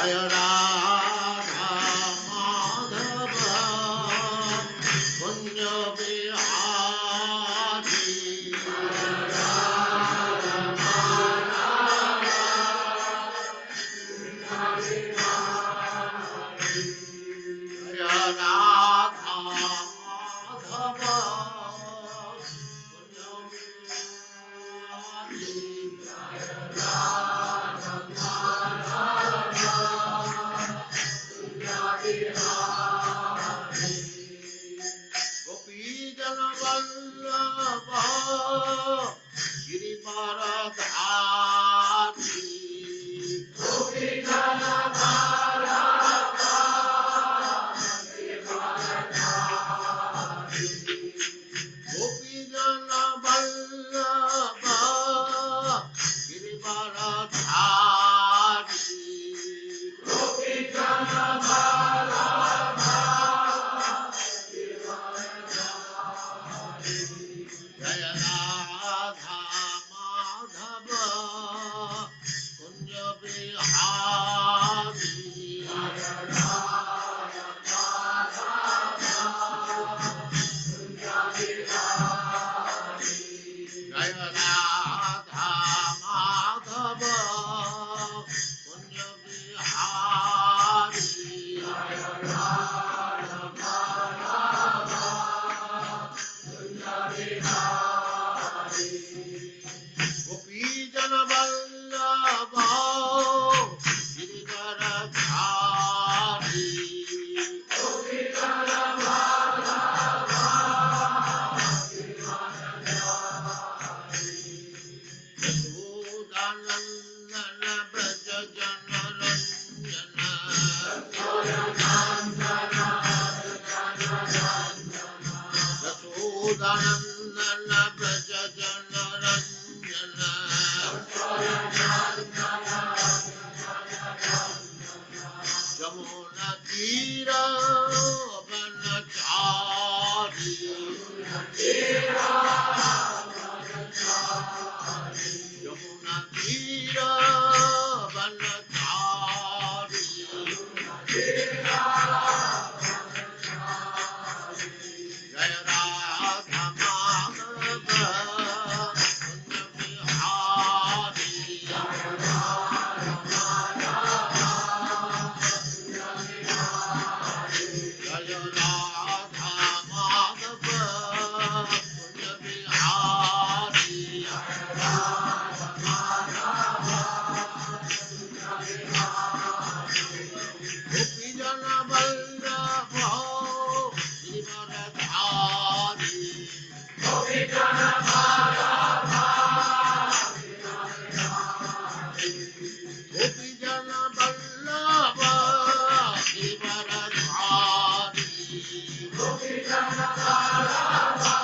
Jaya Radha Madhava Kunja Bihari Jaya Radha Madhava Kunja Gopi Jana Vallabha Girivaradhari Gopi Jana Vallabha Gopi Jana Vallabha Girivaradhari Gopi Jana Vallabha Jaya Radha Madhava Kunja Bihari Jaya Radha Madhava Kunja Bihari Jaya Radha Madhava Kunja Bihari Jaya Radha Madhava Kunja Bihari Gopi Jana Vallabha Girivaradhari Gopi Jana Vallabha Yashodanandana Braja Jana Ranjana Yashodanandana Braja Jana Ranjana Jamuna Tira Vanachari Jamuna Tira Vanachari Jaya Radha Madhava Kunja Bihari Jaya Radha Madhava Jaya Radha Madhava Kunja Bihari Jaya Radha Madhava Gopi Jana Vallabha Girivaradhari Gopi Jana Vallabha Gopi Jana Vallabha Girivaradhari Gopi Jana Vallabha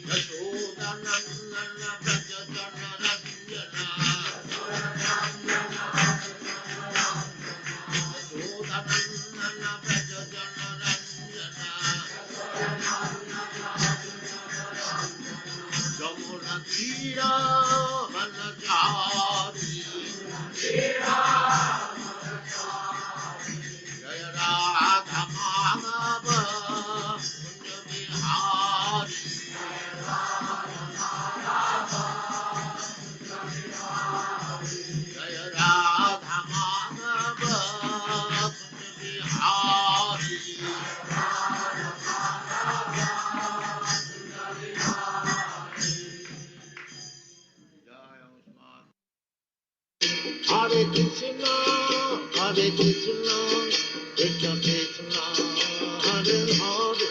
Yashodanandana Braja Jana Ranjana Yashodanandana Braja Jana Ranjana Jamuna Tira Vanachari Jaya Radha Madhava Kunja Bihari Jaya Radha Madhava Kunja Bihari Jaya Usman Hare Krishna Krishna Krishna Hare Hare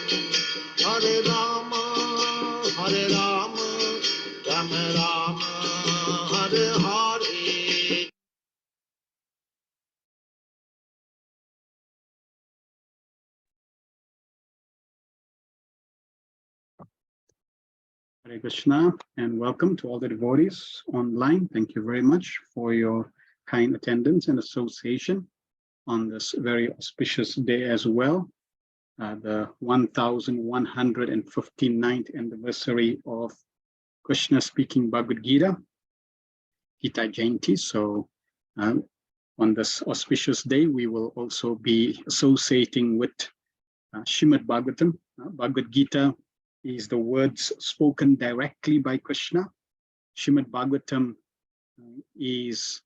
Hare Rama Rama Rama Hare Hare Hare Krishna and welcome to all the devotees online. Thank you very much for your kind attendance and association on this very auspicious day as well, the 1159th anniversary of Krishna speaking Bhagavad Gita. Gita Jayanti. So on this auspicious day, we will also be associating with Srimad Bhagavatam. Bhagavad Gita is the words spoken directly by Krishna. Srimad Bhagavatam is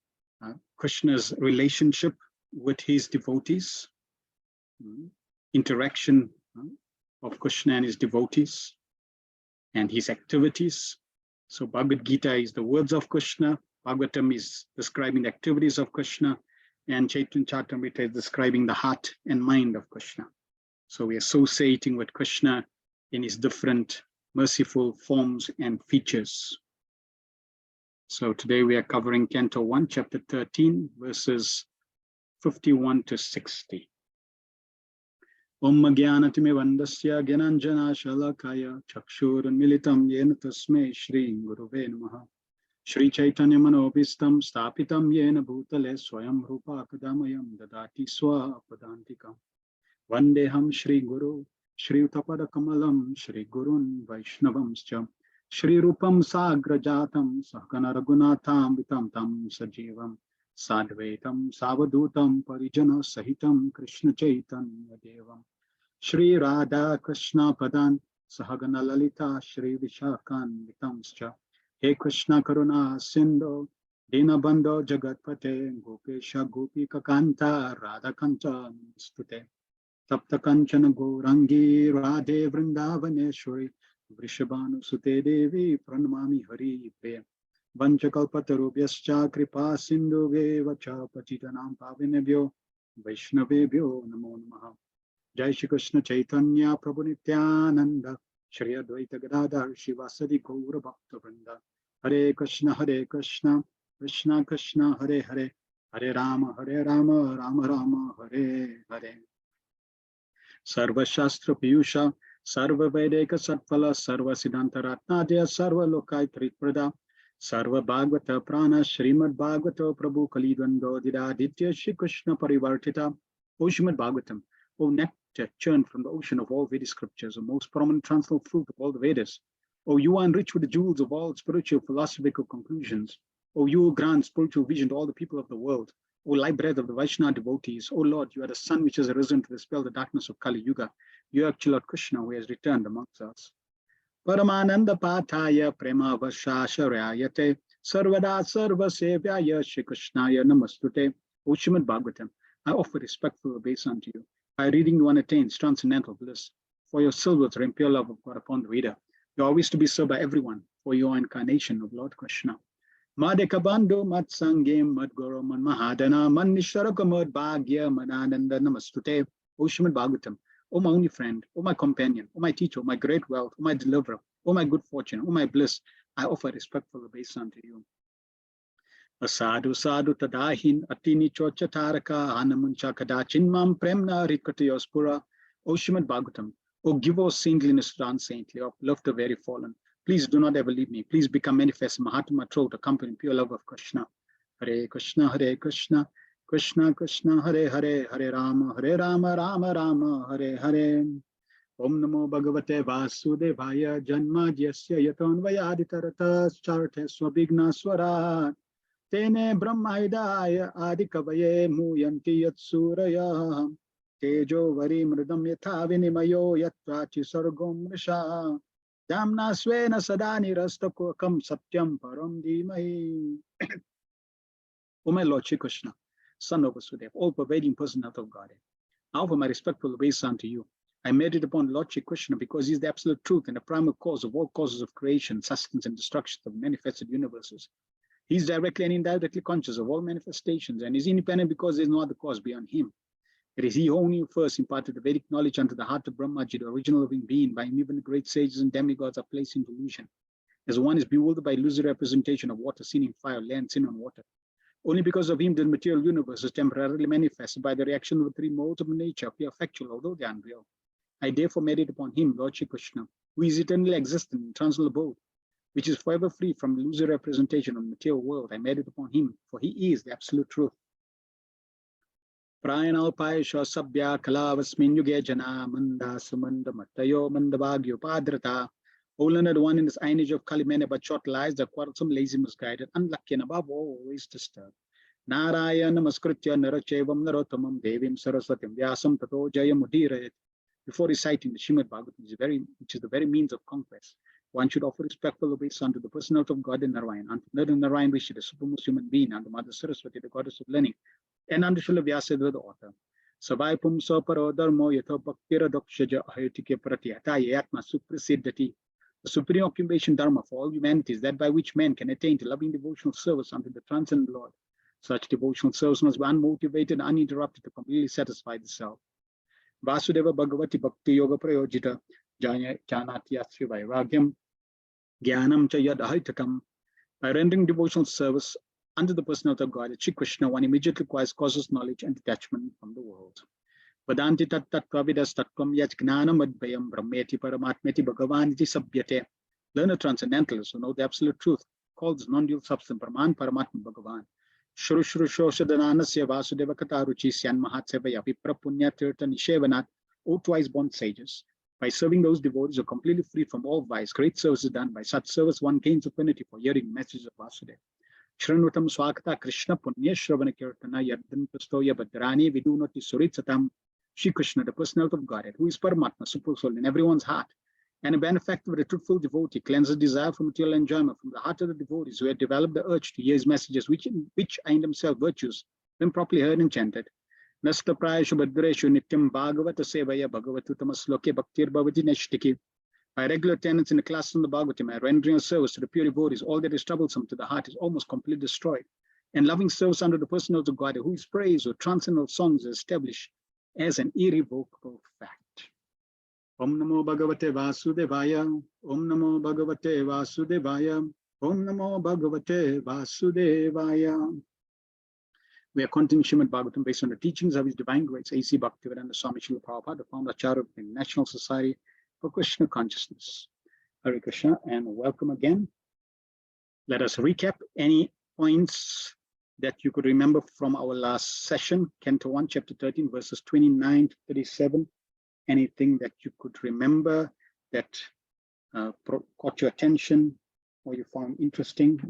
Krishna's relationship with his devotees, interaction of Krishna and his devotees, and his activities. So Bhagavad Gita is the words of Krishna, Bhagavatam is describing the activities of Krishna, and Chaitanya Charitamrita is describing the heart and mind of Krishna. So we're associating with Krishna in his different merciful forms and features. So today we are covering Canto 1, Chapter 13, verses 51 to 60. Om Gyanatime Vandasya Gyananjana Shalakaya Chakshurunmilitam Yena Tasmai Shri Guruve Namaha Shri Chaitanya Manobhistam Stapitam Yena Bhutale Swayam Rupa Kadamayam Dadati Swa Padantikam Vandeham Shri Guru Shri Utapada Kamalam Shri Gurun Vaishnavamscha Shri Rupam Sagrajatam Sahakana Raghunatham Vitam Tam Sajivam Sadvaitam Savadutam Parijana Sahitam Krishna Chaitanya Devam Shri Radha Krishna Padan Sahagana Lalita Shri Vishakan Vitamscha He Krishna Karuna Sindhu Dinabandho Jagatpate Gopesha Gopika Kanta Radha Kanta Stute Tapta Kanchana Gourangi Radhe Vrindavaneshwari Vrishabhanu Sute Devi Pranamami Hari Pre Vanchakalpatarubhyascha Kripa Sindhuve Vacha Patitanam Pavinebhyo Vaishnavebhyo Namo Namaha Jai Shri Krishna Chaitanya Prabhu Nityananda Shri Advaita Gadadhar Shivasadi Gaura Bhakta Vrinda Hare Krishna Krishna Krishna Hare Hare Hare Rama Rama Rama Hare Hare Sarva Shastra Piyusha Sarva Vedeka Satphala Sarva Siddhanta Ratnadya Sarva Lokai Tritprada Sarva Bhagavata Prana Srimad Bhagavata Prabhu Kalidvando Didaditya Shri Krishna Parivartita O Srimad Bhagavatam, O nectar churned from the ocean of all Vedic scriptures, the most prominent transcendental fruit of all the Vedas. O you are enriched with the jewels of all spiritual philosophical conclusions. O you grant spiritual vision to all the people of the world. O light breath of the Vaishnava devotees. O Lord, you are the sun which has arisen to dispel the darkness of Kali Yuga. You are actually Lord Krishna who has returned amongst us. Paramananda Pathaya Prema Vashasharayate Sarvada Sarva Sevyaya Shri Krishnaya Namastute. O Srimad Bhagavatam, I offer respectful obeisance unto you. By reading one attains transcendental bliss. For your silver and pure love of God upon the reader. You are always to be served by everyone for your incarnation of Lord Krishna. Madekabando Matsangem Madguru Man Mahadana Man Nisharaka Mad Bhagya Manananda Namastute. O Srimad Bhagavatam, O my only friend, O my companion, O my teacher, O my great wealth, O my deliverer, O my good fortune, O my bliss, I offer respectful obeisance to you. Asadu sadhu tadahin atini chocha taraka anamuncha kadachin mam premna rikatayospura. O Srimad Bhagavatam, O give us saintliness to the unsaintly, of love to the very fallen. Please do not ever leave me. Please become manifest in my heart and my throat, accompanying pure love of Krishna. Hare Krishna, Krishna Krishna, Hare Hare, Hare Rama, Rama Rama, Hare Hare. Om Namo Bhagavate Vasudevaya Janma Jasya Yatonvayaditarata Charte Swabhigna Swarat Tene Brahmaidaya Adikavaye Muyanti Yatsuraya Tejo Vari Mridam Yatha Vinimayo Yatrachi Sargom Risha Damna Svena Sadani Rastakokam Satyam Param Dhimahi. O my Lord Shri Krishna, Son of Vasudeva, all-pervading personality of Godhead, I offer my respectful obeisance unto you. I meditate upon Lord Shri Krishna because he is the absolute truth and the primal cause of all causes of creation, sustenance, and destruction of manifested universes. He is directly and indirectly conscious of all manifestations and is independent because there is no other cause beyond him. It is he who only first imparted the Vedic knowledge unto the heart of Brahmaji, the original living being, by whom even the great sages and demigods are placed in delusion. As one is bewildered by illusory representation of water seen in fire, land seen on water. Only because of him the material universe is temporarily manifested by the reaction of the three modes of nature, appear factual, although they are unreal. I therefore meditate upon him, Lord Shri Krishna, who is eternally existent in transcendental abode, which is forever free from illusory representation of the material world. I meditate upon him, for he is the absolute truth. Prayanalpayasha sabhya kalavasmin yuge jana manda sumanda matayo mandavagyo padrata O learned one, in this age of Kali, many but short lies, the quarrelsome, lazy, misguided, unlucky, and above all, always disturbed. Narayana Namaskritya Narachevam Narotamam Devim Saraswatim Vyasam Tato Jayamudira. Before reciting the Srimad Bhagavatam, which is the very means of conquest, one should offer respectful obeisance unto the personality of God in Narayan, unto Narayan Rishi, the supremest human being, unto Mother Saraswati, the goddess of learning, and unto Srila Vyasa, the author. Sabai Pumsa Parodharmo Yatha Bhaktira Dokshaja Ahayatike Pratyata Yatma Suprasiddhati. The supreme occupation dharma for all humanity is that by which man can attain to loving devotional service unto the transcendent Lord. Such devotional service must be unmotivated, uninterrupted to completely satisfy the self. Vasudeva Bhagavati Bhakti Yoga Prayojita Jaya Janatya Sri Vairagyam Jnanam Chayad Ahaitakam. By rendering devotional service unto the personality of God, Shri Krishna, one immediately acquires causes knowledge and detachment from the world. Vedanti tat tattvavidas tattvam yat gnanam advayam brahmeti paramatmeti bhagavaniti sabhyate. Learned transcendentalists who know the absolute truth, called this non-dual substance Brahman Paramatma Bhagavan. Shru Shru Shoshadananasya Vasudeva Kataruchi Syan Mahatsevaya Vipra Punya Tirtha Nishevanat. O twice born sages, by serving those devotees who are completely free from all vice, great service is done. By such service, one gains affinity for hearing messages of Vasudeva. Shranvatam Swakata Krishna Punya Shravana Kirtana Yardan Pastoya Badrani Vidunati Suritsatam. Shri Krishna, the personality of Godhead, who is Paramatma, Supreme Soul in everyone's heart, and a benefactor of the truthful devotee, cleanses desire from material enjoyment from the heart of the devotees who have developed the urge to hear his messages, which are in themselves virtues, when properly heard and chanted. Nasta Prayashu Badreshu Nityam Bhagavata Sevaya Bhagavatutama Sloke Bhaktir Bhavati Neshtiki. By regular attendance in the classes on the Bhagavatam, by rendering a service to the pure devotees, all that is troublesome to the heart is almost completely destroyed. And loving service under the personality of God, who is praise or transcendental songs, is established as an irrevocable fact. Om Namo Bhagavate Vasudevaya. Om Namo Bhagavate Vasudevaya. Om Namo Bhagavate Vasudevaya. We are continuing Srimad Bhagavatam based on the teachings of His Divine Grace, A.C. Bhaktivedanta Swami Srila Prabhupada, the founder of the National Society for Krishna Consciousness. Hare Krishna, and welcome again. Let us recap any points that you could remember from our last session, Canto 1, Chapter 13, verses 29 to 37. Anything that you could remember that caught your attention or you found interesting.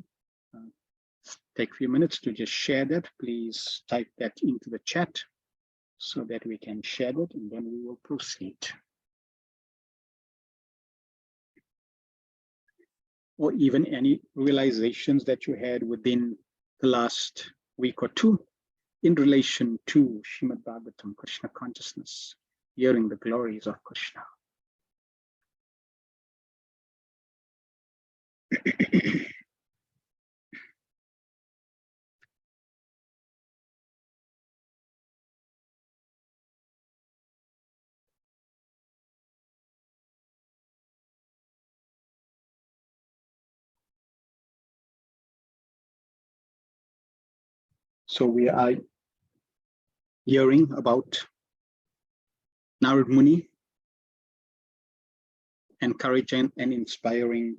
Take a few minutes to just share that. Please type that into the chat so that we can share that, and then we will proceed. Or even any realizations that you had within the last week or two in relation to Srimad Bhagavatam, Krishna consciousness, hearing the glories of Krishna. So we are hearing about Narad Muni, encouraging and inspiring,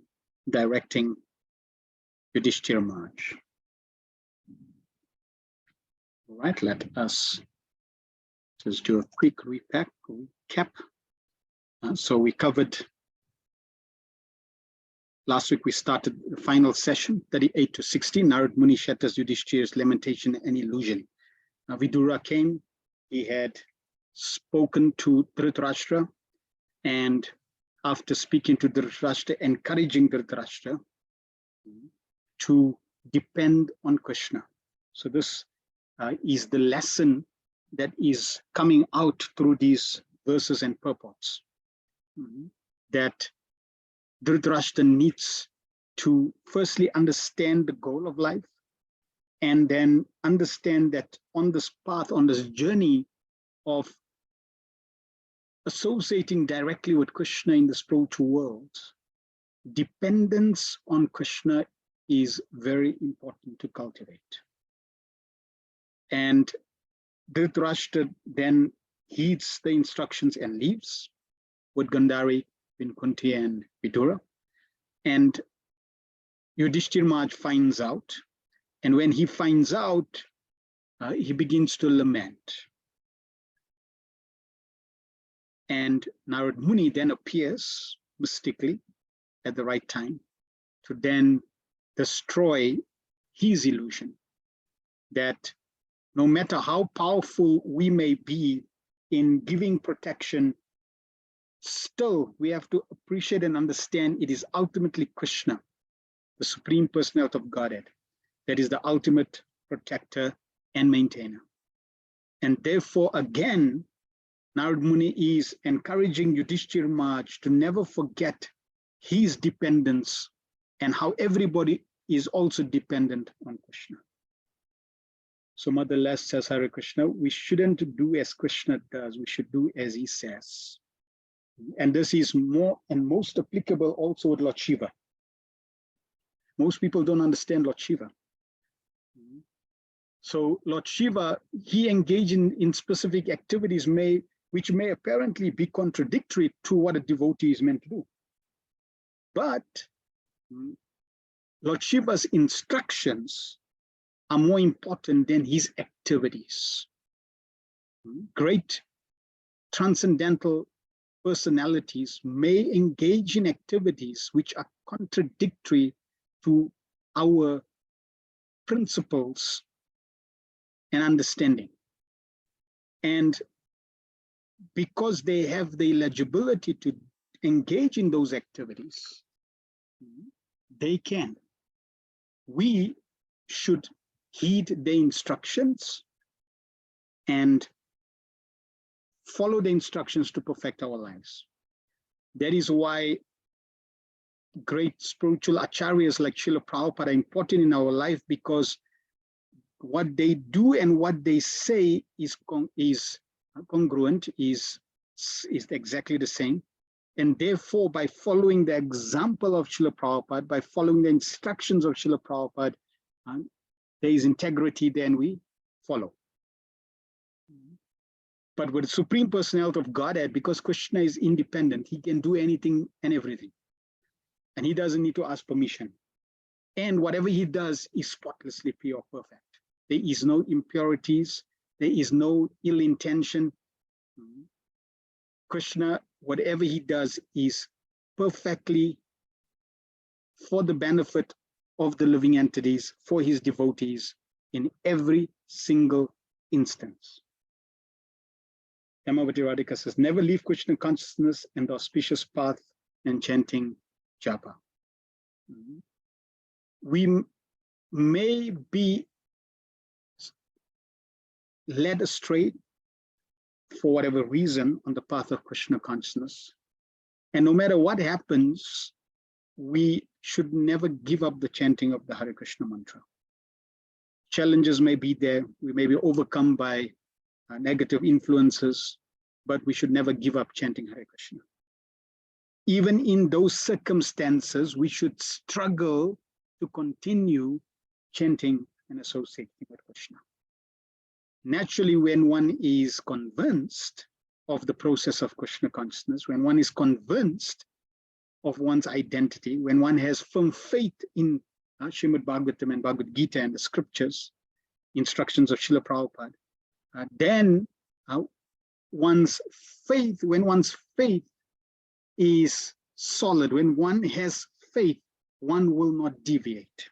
directing Yudhishthira Maharaj. All right, let us just do a quick recap. So we covered, last week we started the final session, 38 to 60, Narad Muni shatters Yudhishthira's lamentation and illusion. Vidura came, he had spoken to Dhritarashtra, and after speaking to Dhritarashtra, encouraging Dhritarashtra to depend on Krishna. So this is the lesson that is coming out through these verses and purports, that Dhritarashtra needs to firstly understand the goal of life, and then understand that on this path, on this journey of associating directly with Krishna in the spiritual world, dependence on Krishna is very important to cultivate. And Dhritarashtra then heeds the instructions and leaves with Gandhari, Vinkunti, and Vidura. And Yudhishthira Maharaj finds out. And when he finds out, he begins to lament. And Narad Muni then appears mystically at the right time to then destroy his illusion that no matter how powerful we may be in giving protection, still we have to appreciate and understand it is ultimately Krishna, the Supreme Personality of Godhead, that is the ultimate protector and maintainer. And therefore, again, Narad Muni is encouraging Yudhishthira Maharaj to never forget his dependence and how everybody is also dependent on Krishna. So Mother Les says, Hare Krishna, we shouldn't do as Krishna does, we should do as he says. And this is more and most applicable also with Lord Shiva. Most people don't understand Lord Shiva. So Lord Shiva, he engaged in specific activities which may apparently be contradictory to what a devotee is meant to do. But Lord Shiva's instructions are more important than his activities. Great transcendental personalities may engage in activities which are contradictory to our principles and understanding. And because they have the eligibility to engage in those activities, they can. We should heed the instructions and follow the instructions to perfect our lives. That is why great spiritual acharyas like Srila Prabhupada are important in our life, because what they do and what they say is congruent, is exactly the same. And therefore, by following the example of Srila Prabhupada, by following the instructions of Srila Prabhupada, there is integrity, then we follow. But with the Supreme Personality of Godhead, because Krishna is independent, he can do anything and everything. And he doesn't need to ask permission. And whatever he does is spotlessly pure, perfect. There is no impurities. There is no ill intention. Krishna, whatever he does is perfectly for the benefit of the living entities, for his devotees in every single instance. Yamavati Radhika says, never leave Krishna consciousness and the auspicious path and chanting japa. We may be led astray for whatever reason on the path of Krishna consciousness. And no matter what happens, we should never give up the chanting of the Hare Krishna mantra. Challenges may be there. We may be overcome by negative influences, but we should never give up chanting Hare Krishna. Even in those circumstances, we should struggle to continue chanting and associating with Krishna. Naturally, when one is convinced of the process of Krishna consciousness, when one is convinced of one's identity, when one has firm faith in Srimad Bhagavatam and Bhagavad Gita and the scriptures, instructions of Srila Prabhupada, then one's faith, when one's faith is solid, when one has faith, one will not deviate,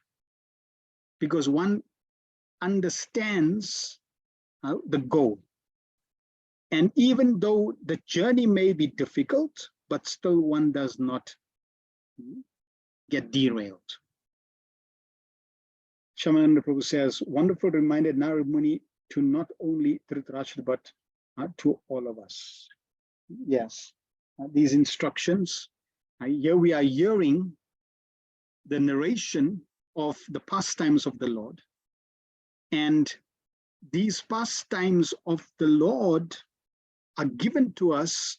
because one understands the goal. And even though the journey may be difficult, but still one does not get derailed. Shamananda Prabhu says, wonderful reminder, Narad Muni, to not only Dhritarashtra, but to all of us. Yes, these instructions, here we are hearing the narration of the pastimes of the Lord. And these pastimes of the Lord are given to us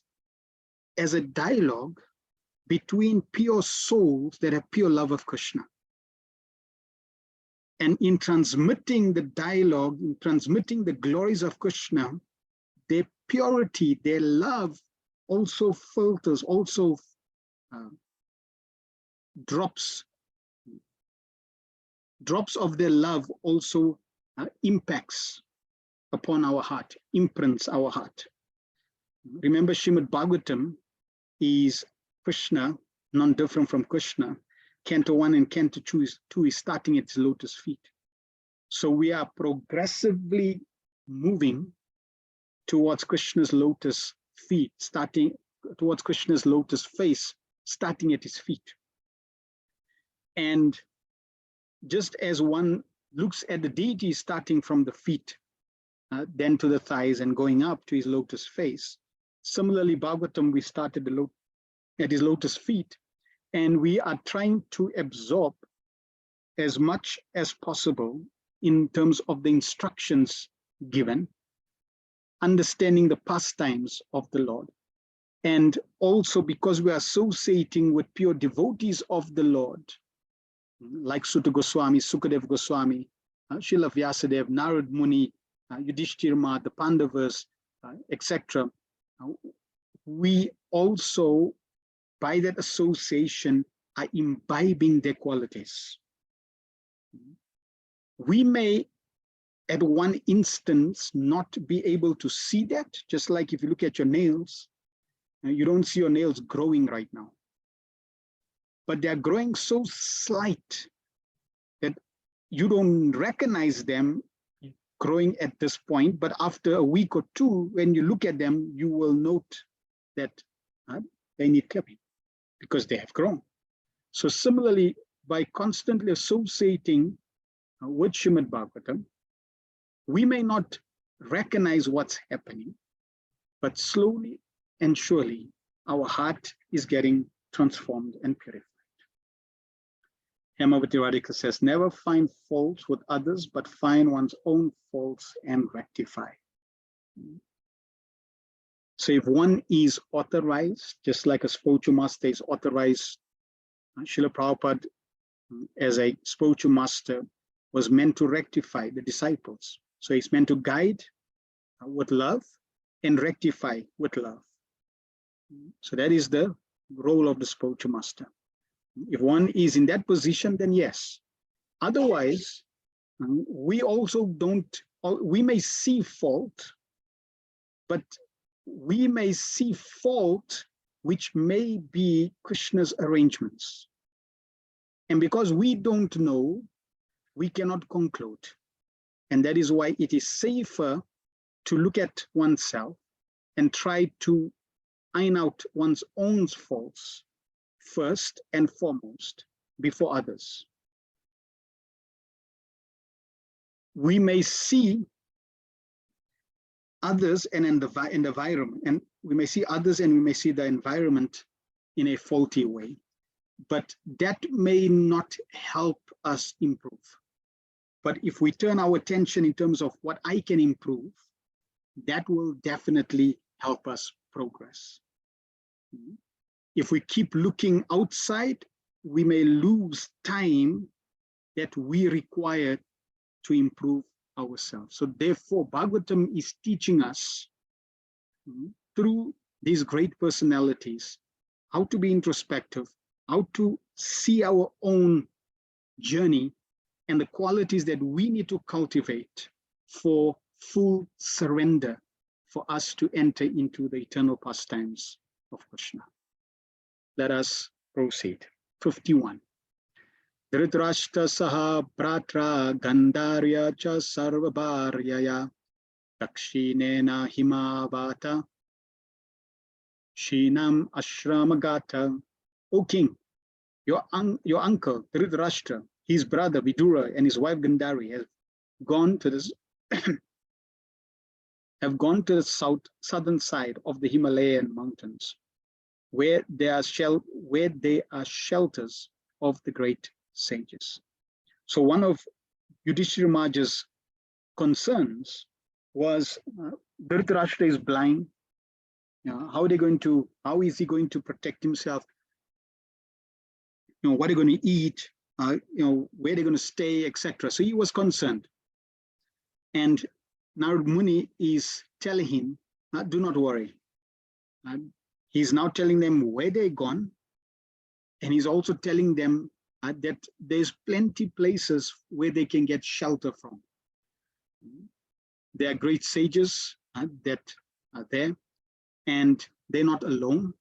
as a dialogue between pure souls that have pure love of Krishna. And in transmitting the dialogue, in transmitting the glories of Krishna, their purity, their love also filters, also drops of their love also impacts upon our heart, imprints our heart. Remember, Srimad Bhagavatam is Krishna none different from Krishna. Canto 1 and Canto 2 is starting at his lotus feet. So we are progressively moving towards Krishna's lotus feet, starting towards Krishna's lotus face, starting at his feet. And just as one looks at the deity starting from the feet, then to the thighs and going up to his lotus face, similarly, Bhagavatam, we started at his lotus feet, and we are trying to absorb as much as possible in terms of the instructions given, understanding the pastimes of the Lord. And also because we are associating with pure devotees of the Lord, like Sutta Goswami, Sukadev Goswami, Srila Vyasadeva, Narad Muni, Yudhishthira, the Pandavas, etc. We also, by that association, are imbibing their qualities. We may, at one instance, not be able to see that, just like if you look at your nails, you don't see your nails growing right now. But they're growing so slight that you don't recognize them growing at this point, but after a week or two, when you look at them, you will note that they need clipping because they have grown. So similarly, by constantly associating with Srimad Bhagavatam, we may not recognize what's happening, but slowly and surely our heart is getting transformed and purified. Hemavati Radhika says, never find faults with others, but find one's own faults and rectify. So if one is authorized, just like a spiritual master is authorized, Srila Prabhupada, as a spiritual master, was meant to rectify the disciples. So he's meant to guide with love and rectify with love. So that is the role of the spiritual master. If one is in that position, then yes. Otherwise, we also don't, we may see fault, but we may see fault which may be Krishna's arrangements. And because we don't know, we cannot conclude. And that is why it is safer to look at oneself and try to iron out one's own faults first and foremost before others. We may see others and in the environment, and we may see others and we may see the environment in a faulty way, but that may not help us improve. But if we turn our attention in terms of what I can improve, that will definitely help us progress. If we keep looking outside, we may lose time that we require to improve ourselves. So therefore, Bhagavatam is teaching us through these great personalities how to be introspective, how to see our own journey and the qualities that we need to cultivate for full surrender for us to enter into the eternal pastimes of Krishna. Let us proceed. 51. Dhritarashtra saha bratra gandharya cha sarvabharyaya dakshinena himavata shinam ashramagata. O king, your uncle Dhritarashtra, his brother Vidura and his wife Gandhari have gone to this southern side of the Himalayan mountains, where there are shelters of the great sages. So one of Yudhishthira Maharaj's concerns was Dhritarashtra is blind. How is he going to protect himself? What are they going to eat? Where they're going to stay, etc. So he was concerned. And Narad Muni is telling him, do not worry. He's now telling them where they're gone. And he's also telling them that there's plenty places where they can get shelter from. There are great sages that are there, and they're not alone.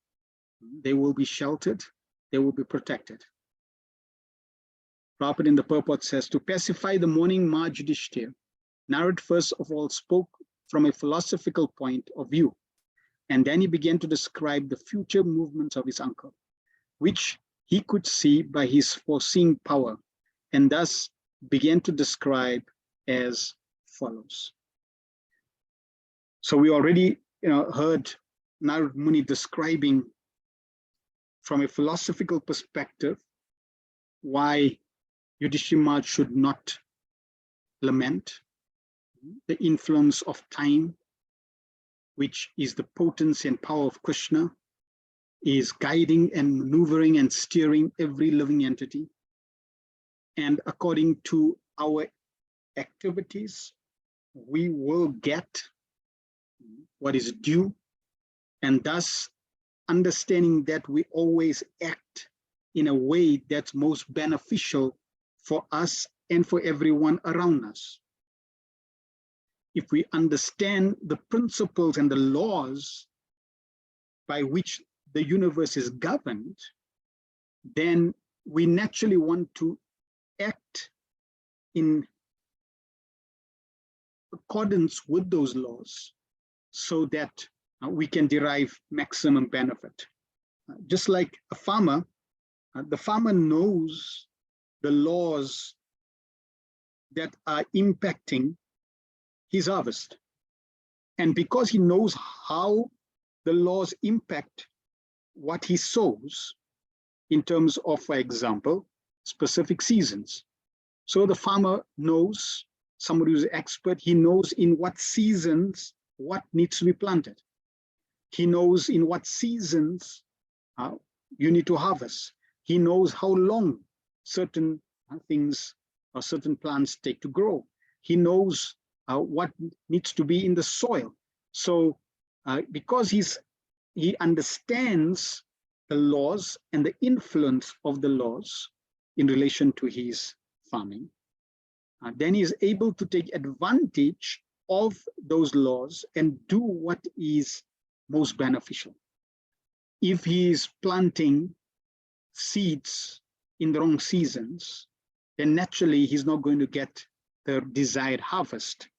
They will be sheltered, they will be protected. Prabhupada in the purport says, to pacify the mourning Ma Yudhishthir, Narad first of all spoke from a philosophical point of view, and then he began to describe the future movements of his uncle, which he could see by his foreseeing power, and thus began to describe as follows. So we already heard Narad Muni describing from a philosophical perspective why Yudhishthira Maharaj should not lament, the influence of time, which is the potency and power of Krishna, is guiding and maneuvering and steering every living entity. And according to our activities, we will get what is due, and thus understanding that we always act in a way that's most beneficial for us and for everyone around us. If we understand the principles and the laws by which the universe is governed, then we naturally want to act in accordance with those laws so that we can derive maximum benefit. Just like a farmer, the farmer knows the laws that are impacting his harvest. And because he knows how the laws impact what he sows in terms of, for example, specific seasons. So the farmer knows, somebody who's an expert, he knows in what seasons what needs to be planted. He knows in what seasons you need to harvest. He knows how long certain things or certain plants take to grow. He knows what needs to be in the soil. So because he understands the laws and the influence of the laws in relation to his farming, then he is able to take advantage of those laws and do what is most beneficial. If he is planting seeds in the wrong seasons, then naturally he's not going to get the desired harvest.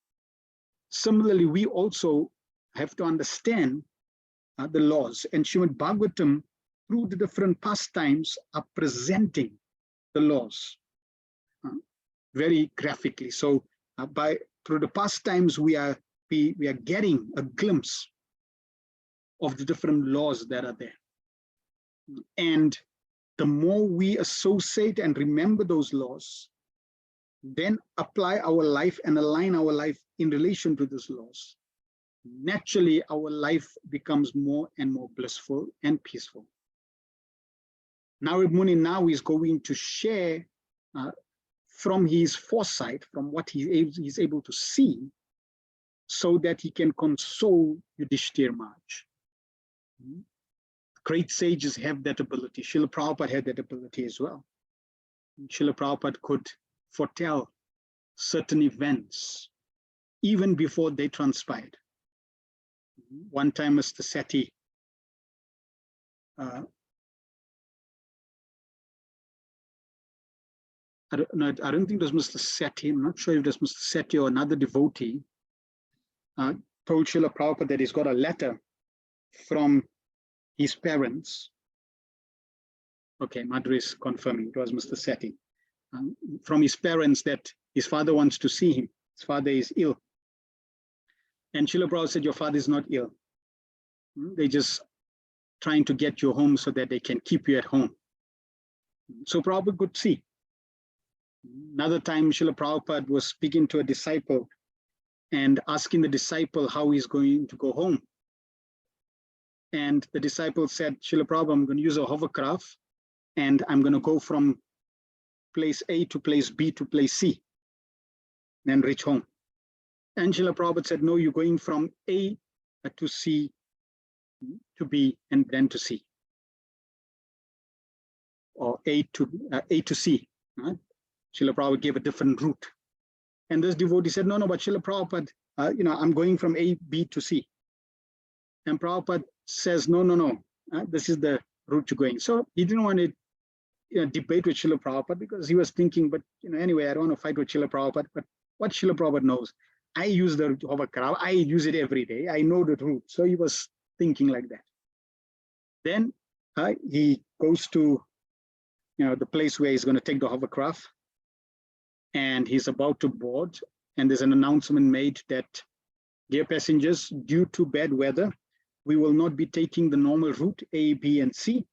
Similarly, we also have to understand the laws, and Srimad Bhagavatam, through the different pastimes, are presenting the laws very graphically. So through the pastimes, we are getting a glimpse of the different laws that are there. And the more we associate and remember those laws, then apply our life and align our life in relation to those laws, naturally our life becomes more and more blissful and peaceful. Narad Muni now is going to share from his foresight, from what he's able to see, so that he can console Yudhishthira Maharaj. Great sages have that ability. Srila Prabhupada had that ability as well. Srila Prabhupada could foretell certain events even before they transpired. One time, Mr. Sethi I don't think it was Mr. Sethi. I'm not sure if it was Mr. Sethi or another devotee told Srila Prabhupada that he's got a letter from his parents. Okay, Madhuri is confirming it was Mr. Sethi. From his parents that his father wants to see him. His father is ill. And Srila Prabhupada said, your father is not ill. They're just trying to get you home so that they can keep you at home. So Prabhupada could see. Another time, Srila Prabhupada was speaking to a disciple and asking the disciple how he's going to go home. And the disciple said, Srila Prabhupada, I'm going to use a hovercraft and I'm going to go from place A to place B to place C, then reach home. And Srila Prabhupada said, no, you're going from A to C to B and then to C, or A to C. Right? Srila Prabhupada gave a different route. And this devotee said, no, but Srila Prabhupada, I'm going from A, B to C. And Prabhupada says, no, this is the route you're going. So he didn't want to debate with Srila Prabhupada, because he was thinking, but anyway, I don't want to fight with Srila Prabhupada, but what Srila Prabhupada knows, I use the hovercraft, I use it every day, I know the route. So he was thinking like that. Then he goes to the place where he's going to take the hovercraft, and he's about to board, and there's an announcement made that, dear passengers, due to bad weather, we will not be taking the normal route A, B, and C.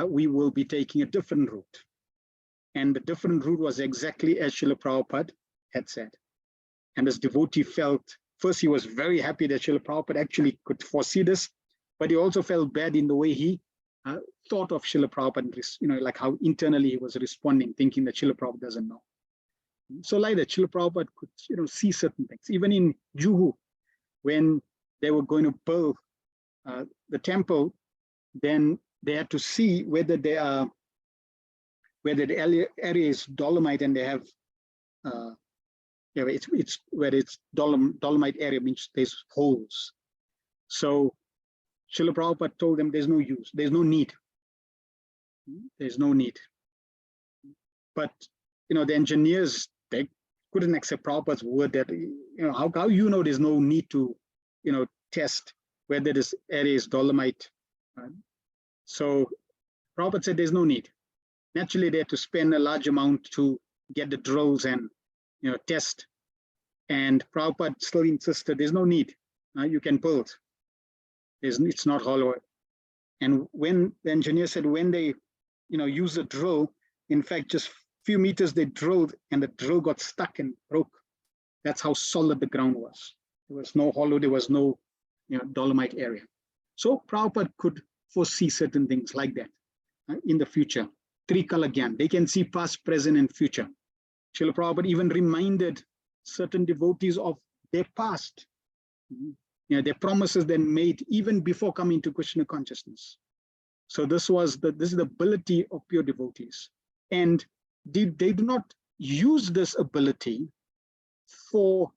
We will be taking a different route. And the different route was exactly as Srila Prabhupada had said. And as devotee felt, first he was very happy that Srila Prabhupada actually could foresee this, but he also felt bad in the way he thought of Srila Prabhupada, like how internally he was responding, thinking that Srila Prabhupada doesn't know. So like that, Srila Prabhupada could see certain things. Even in Juhu, when they were going to build the temple, then they had to see whether they are, whether the area is dolomite and they have, it's where it's dolomite area, means there's holes. So Srila Prabhupada told them there's no use, there's no need. There's no need. But the engineers, they couldn't accept Prabhupada's word that how there's no need to test whether this area is dolomite. So Prabhupada said there's no need. Naturally, they had to spend a large amount to get the drills and test. And Prabhupada still insisted there's no need. You can build. It's not hollow. And when the engineer said when they use a drill, in fact, just few meters they drilled and the drill got stuck and broke. That's how solid the ground was. There was no hollow, there was no dolomite area. So Prabhupada could foresee certain things like that in the future. Trikala Gyan, they can see past, present, and future. Srila Prabhupada even reminded certain devotees of their past, their promises they made even before coming to Krishna consciousness. So this is the ability of pure devotees. And they do not use this ability for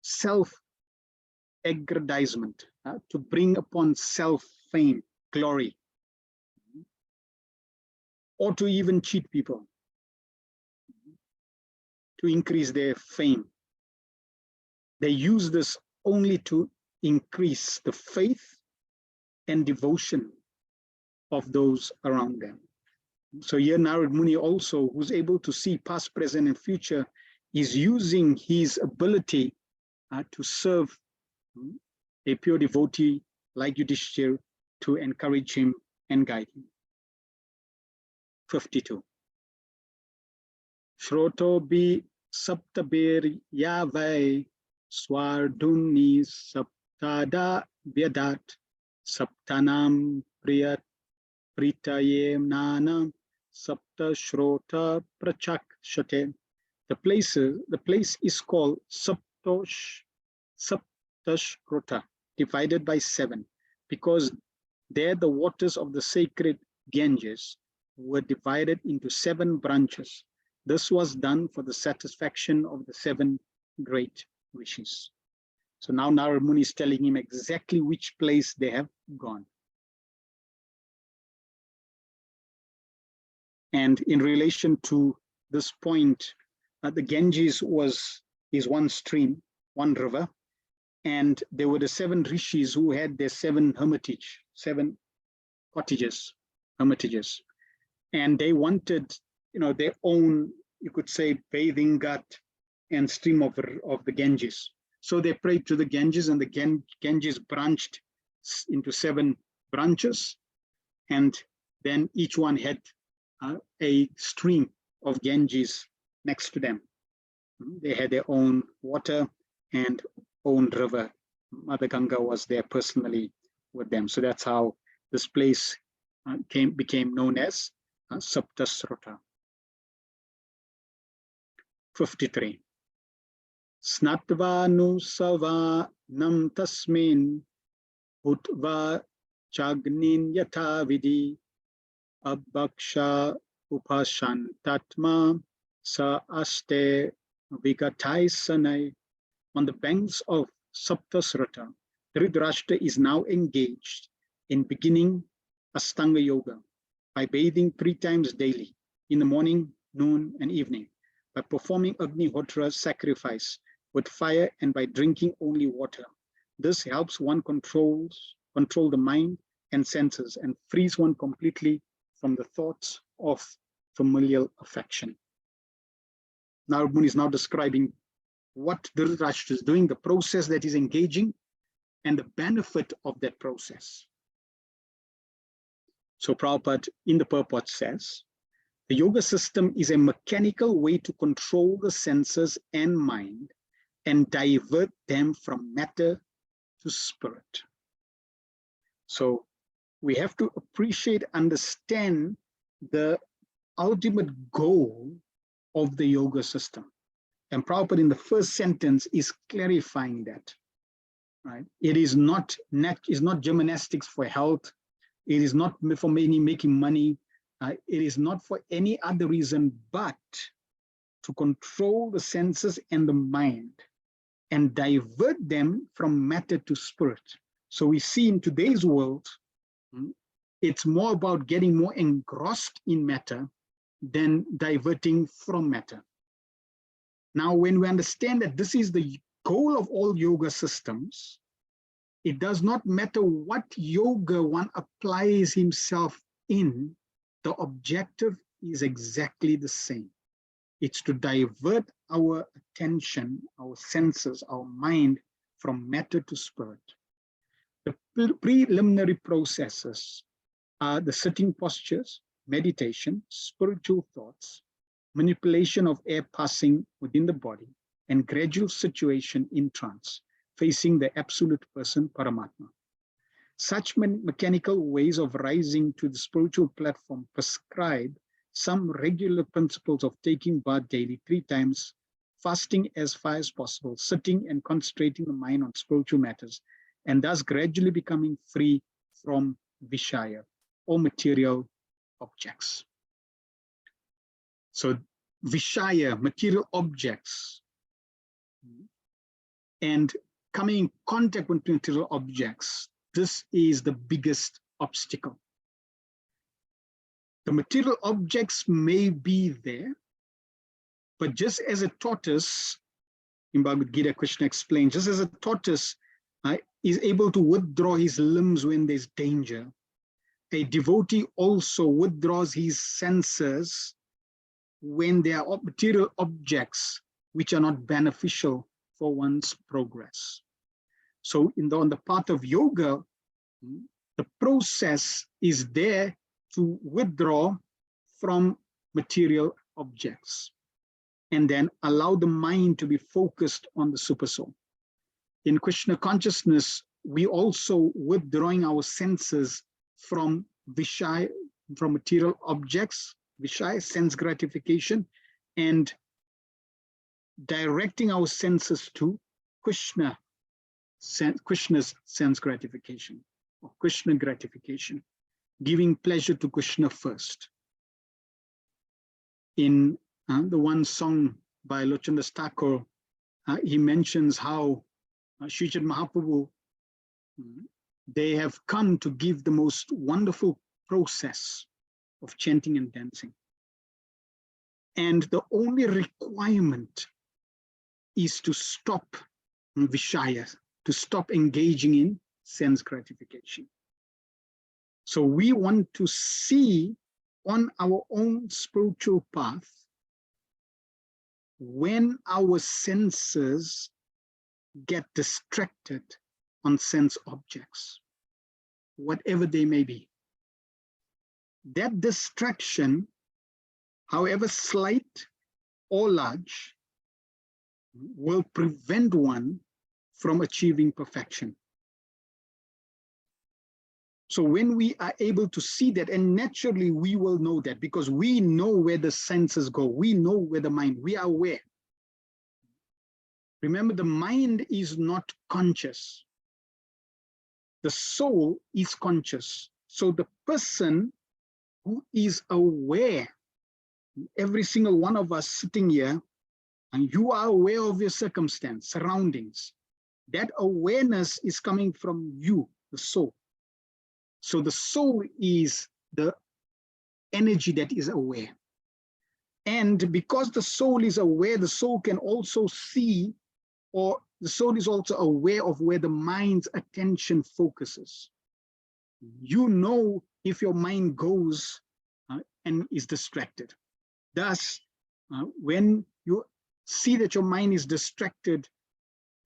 self-aggrandizement, to bring upon self-fame, glory, or to even cheat people, to increase their fame. They use this only to increase the faith and devotion of those around them. So here Narad Muni also, who's able to see past, present, and future, is using his ability to serve a pure devotee like Yudhishthira to encourage him and guide him. 52. Shroto bi saptabir yavai swarduni saptada vyadat saptanam priyat pritayem nanam sapta shrota prachakshate. The place is called Saptashkrota, divided by 7, because there the waters of the sacred Ganges were divided into 7 branches. This was done for the satisfaction of the 7 great wishes. So now Narad Muni is telling him exactly which place they have gone. And in relation to this point, the Ganges is one stream, one river, and there were the 7 rishis who had their 7 hermitage, 7 cottages, hermitages, and they wanted, their own, you could say, bathing ghat and stream of the Ganges. So they prayed to the Ganges, and the Ganges branched into 7 branches, and then each one had a stream of Ganges next to them. They had their own water and own river. Mother Ganga was there personally with them. So that's how this place became known as Saptasrota. 53. Snatva nusava nam tasmin utva chagnin yata vidi abhaksha upashantatma sa aste vigatai sanai. On the banks of Saptasrata, Dhritarashtra is now engaged in beginning Astanga Yoga by bathing 3 times daily in the morning, noon, and evening, by performing Agnihotra sacrifice with fire and by drinking only water. This helps one control the mind and senses and frees one completely from the thoughts of familial affection. Narad Muni is now describing what Dhritarashtra is doing, the process that he's engaging, and the benefit of that process. So Prabhupada in the purport says, the yoga system is a mechanical way to control the senses and mind and divert them from matter to spirit. So we have to appreciate, understand the ultimate goal of the yoga system. And Prabhupada in the first sentence is clarifying that. Right? It is not gymnastics for health. It is not for making money. It is not for any other reason but to control the senses and the mind and divert them from matter to spirit. So we see in today's world, it's more about getting more engrossed in matter than diverting from matter. Now, when we understand that this is the goal of all yoga systems, it does not matter what yoga one applies himself in, the objective is exactly the same. It's to divert our attention, our senses, our mind from matter to spirit. The preliminary processes are the sitting postures, meditation, spiritual thoughts, manipulation of air passing within the body, and gradual situation in trance, facing the absolute person, Paramatma. Such mechanical ways of rising to the spiritual platform prescribe some regular principles of taking bath daily 3 times, fasting as far as possible, sitting and concentrating the mind on spiritual matters, and thus gradually becoming free from Vishaya, or material objects. So Vishaya, material objects, and coming in contact with material objects, this is the biggest obstacle. The material objects may be there, but just as a tortoise, in Bhagavad Gita, Krishna explains, just as a tortoise is able to withdraw his limbs when there's danger, a devotee also withdraws his senses when there are material objects which are not beneficial for one's progress. So on the path of yoga, the process is there to withdraw from material objects and then allow the mind to be focused on the supersoul. In Krishna consciousness, we also withdrawing our senses from Vishaya, from material objects, Vishaya, sense gratification, and directing our senses to Krishna's sense gratification, or Krishna gratification, giving pleasure to Krishna first. In the one song by Lochandas Thakur, he mentions how Sri Chaitanya Mahaprabhu, they have come to give the most wonderful process of chanting and dancing. And the only requirement is to stop Vishaya, to stop engaging in sense gratification. So we want to see on our own spiritual path when our senses get distracted on sense objects, whatever they may be. That distraction, however slight or large, will prevent one from achieving perfection. So when we are able to see that, and naturally we will know that because we know where the senses go, we know where the mind, we are aware. Remember, the mind is not conscious. The soul is conscious. So the person who is aware, every single one of us sitting here, and you are aware of your circumstance, surroundings, that awareness is coming from you, the soul. So the soul is the energy that is aware. And because the soul is aware, the soul can also see, or the soul is also aware of where the mind's attention focuses. You know if your mind goes and is distracted. Thus, when you see that your mind is distracted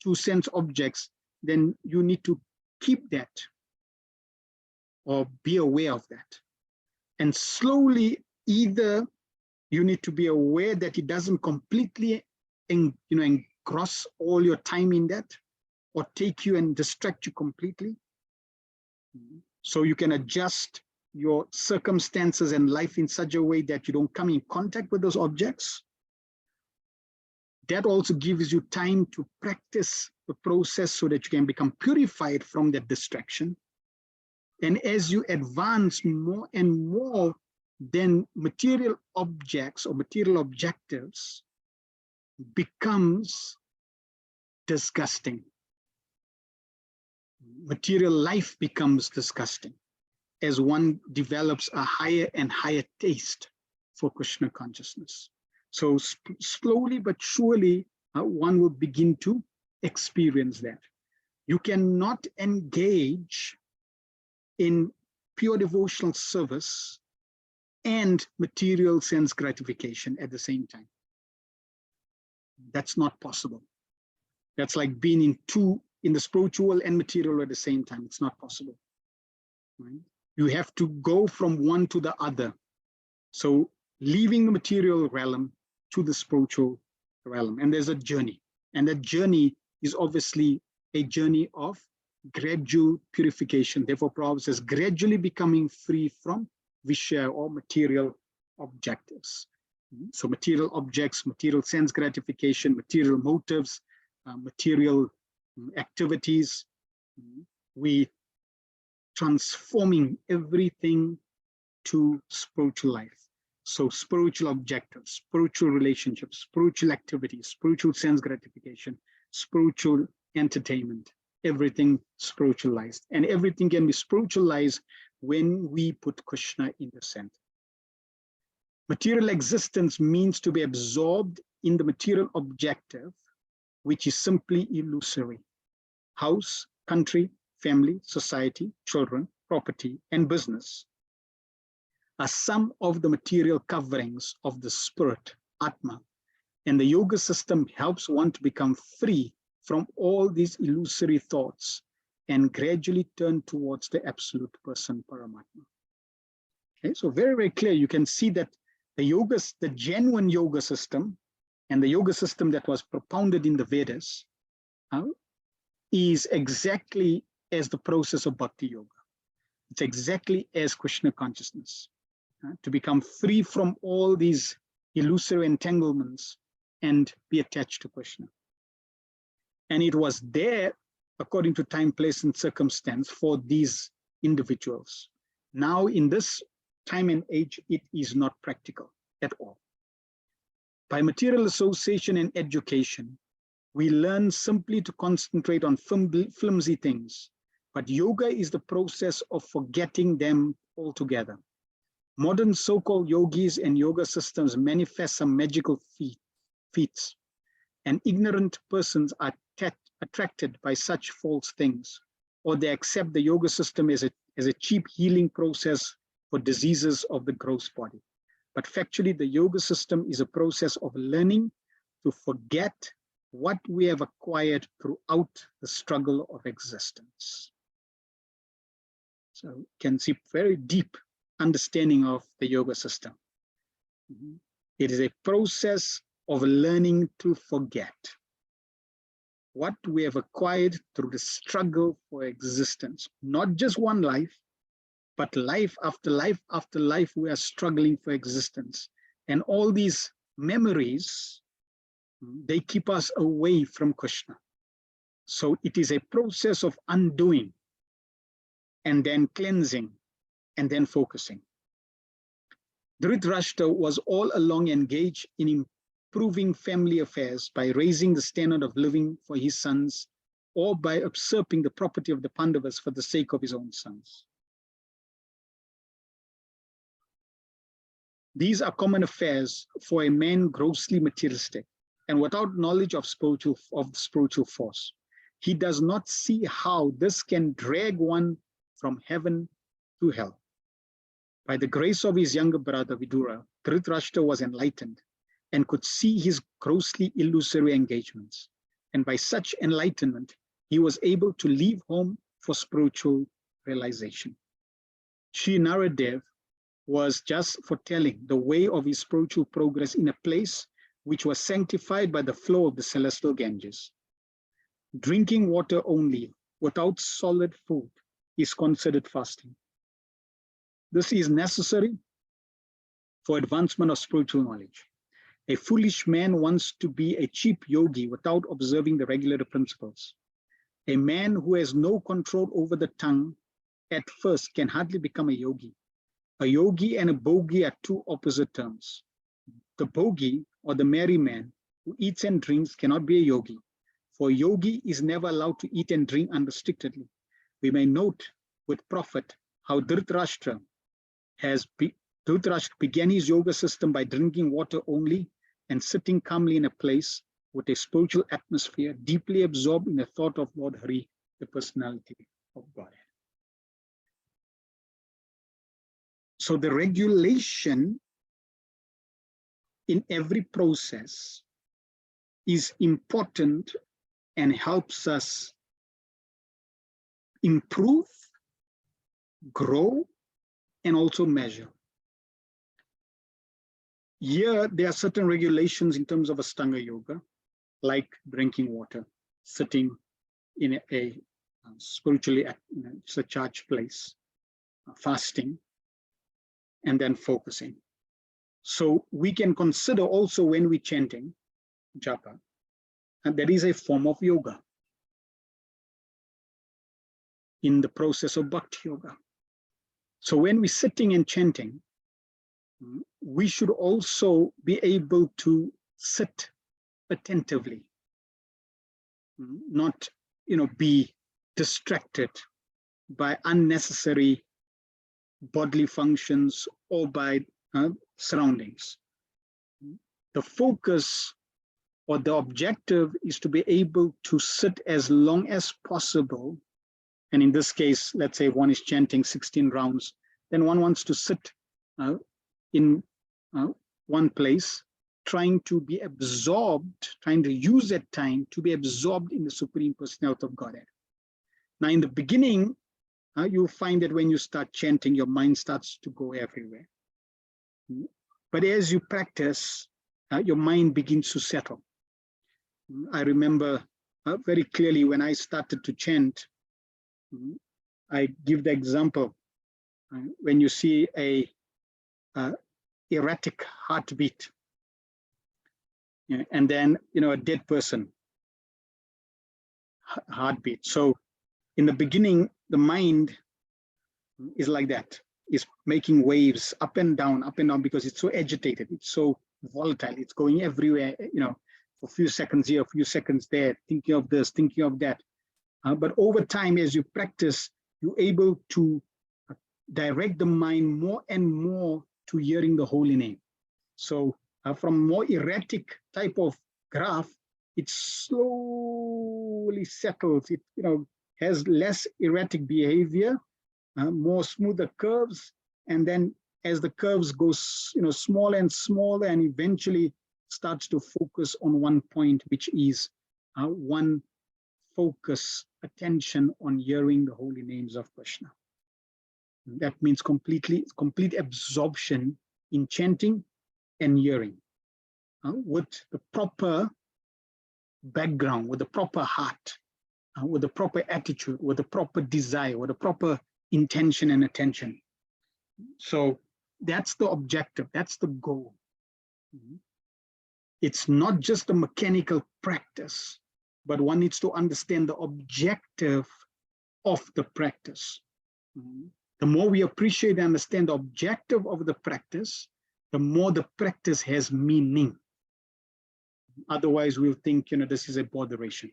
to sense objects, then you need to keep that or be aware of that. And slowly, either you need to be aware that it doesn't completely engross all your time in that, or take you and distract you completely. So you can adjust your circumstances and life in such a way that you don't come in contact with those objects. That also gives you time to practice the process so that you can become purified from that distraction. And as you advance more and more, then material objects or material objectives becomes disgusting. Material life becomes disgusting as one develops a higher and higher taste for Krishna consciousness. So slowly but surely, one will begin to experience that. You cannot engage in pure devotional service and material sense gratification at the same time. That's not possible. That's like being in the spiritual and material at the same time. It's not possible. Right? You have to go from one to the other. So leaving the material realm to the spiritual realm. And there's a journey. And that journey is obviously a journey of gradual purification. Therefore, Prabhupada says, gradually becoming free from Vishya or material objectives. So material objects, material sense gratification, material motives, material activities, we transforming everything to spiritual life. So spiritual objectives, spiritual relationships, spiritual activities, spiritual sense gratification, spiritual entertainment, everything spiritualized. And everything can be spiritualized when we put Krishna in the center. Material existence means to be absorbed in the material objective, which is simply illusory. House, country, family, society, children, property, and business are some of the material coverings of the spirit, Atma. And the yoga system helps one to become free from all these illusory thoughts and gradually turn towards the absolute person, Paramatma. Okay, so very, very clear. You can see that the genuine yoga system and the yoga system that was propounded in the Vedas is exactly as the process of bhakti yoga. It's exactly as Krishna consciousness, to become free from all these illusory entanglements and be attached to Krishna. And it was there, according to time, place, and circumstance for these individuals. Now, in this time and age, it is not practical at all. By material association and education, we learn simply to concentrate on flimsy things, but yoga is the process of forgetting them altogether. Modern so-called yogis and yoga systems manifest some magical feats, and ignorant persons are attracted by such false things, or they accept the yoga system as a cheap healing process for diseases of the gross body. But factually, the yoga system is a process of learning to forget what we have acquired throughout the struggle of existence. So you can see very deep understanding of the yoga system. It is a process of learning to forget what we have acquired through the struggle for existence. Not just one life, but life after life after life, we are struggling for existence. And all these memories, they keep us away from Krishna. So it is a process of undoing and then cleansing and then focusing. Dhritarashtra was all along engaged in improving family affairs by raising the standard of living for his sons or by usurping the property of the Pandavas for the sake of his own sons. These are common affairs for a man grossly materialistic and without knowledge of spiritual force. He does not see how this can drag one from heaven to hell. By the grace of his younger brother Vidura, Dhritarashtra was enlightened and could see his grossly illusory engagements. And by such enlightenment, he was able to leave home for spiritual realization. Sri Naradev was just foretelling the way of his spiritual progress in a place which was sanctified by the flow of the celestial Ganges. Drinking water only without solid food is considered fasting. This is necessary for advancement of spiritual knowledge. A foolish man wants to be a cheap yogi without observing the regulative principles. A man who has no control over the tongue at first can hardly become a yogi. A yogi and a bogi are two opposite terms. The bogi, or the merry man who eats and drinks, cannot be a yogi, for a yogi is never allowed to eat and drink unrestrictedly. We may note with profit how Dhritarashtra began his yoga system by drinking water only and sitting calmly in a place with a spiritual atmosphere, deeply absorbed in the thought of Lord Hari, the personality of Godhead. So the regulation in every process is important and helps us improve, grow, and also measure. Here, there are certain regulations in terms of Ashtanga Yoga, like drinking water, sitting in a spiritually charged place, fasting, and then focusing. So we can consider also when we're chanting japa, and there is a form of yoga in the process of bhakti yoga. So when we're sitting and chanting, we should also be able to sit attentively, not be distracted by unnecessary bodily functions or by surroundings. The focus or the objective is to be able to sit as long as possible. And in this case, let's say one is chanting 16 rounds, then one wants to sit in one place, trying to be absorbed, trying to use that time to be absorbed in the Supreme Personality of Godhead. Now, in the beginning, you'll find that when you start chanting, your mind starts to go everywhere. But as you practice, your mind begins to settle. I remember very clearly when I started to chant, I give the example, when you see a erratic heartbeat, and then a dead person heartbeat. So in the beginning, the mind is like that, is making waves up and down, because it's so agitated, it's so volatile, it's going everywhere, for a few seconds here, a few seconds there, thinking of this, thinking of that. But over time, as you practice, you're able to direct the mind more and more to hearing the holy name. So from more erratic type of graph, it slowly settles. It has less erratic behavior, more smoother curves, and then as the curves go smaller and smaller, and eventually starts to focus on one point, which is one focus, attention on hearing the holy names of Krishna. That means complete absorption in chanting and hearing, with the proper background, with the proper heart, with the proper attitude, with the proper desire, with the proper intention and attention. So that's the objective, that's the goal. It's not just a mechanical practice, but one needs to understand the objective of the practice. The more we appreciate and understand the objective of the practice, the more the practice has meaning. Otherwise, we'll think, this is a botheration.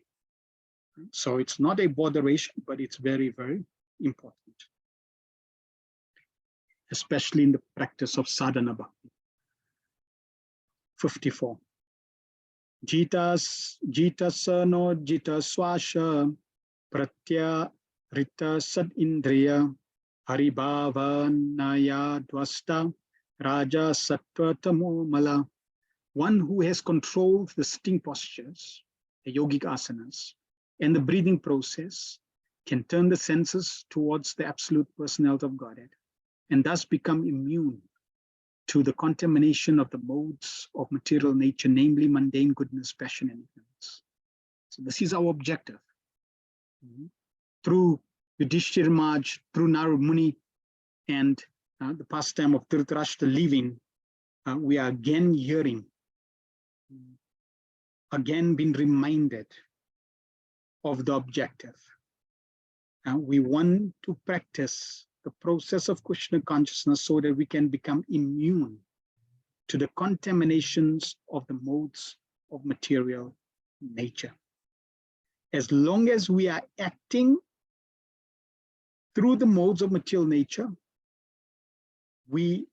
So it's not a botheration, but it's very, very important, especially in the practice of sadhana bhakti. 54. Jita sano jita swasha pratya rita sad indriya haribhava naya dvasta raja sattva tamo mala. One who has controlled the sitting postures, the yogic asanas, and the breathing process can turn the senses towards the absolute personality of Godhead and thus become immune to the contamination of the modes of material nature, namely mundane goodness, passion, and ignorance. So this is our objective. Through Yudhishthira Maharaj, through Narad Muni, and the pastime of Dhritarashtra leaving, we are again hearing, again being reminded of the objective. We want to practice the process of Krishna consciousness so that we can become immune to the contaminations of the modes of material nature. As long as we are acting through the modes of material nature, we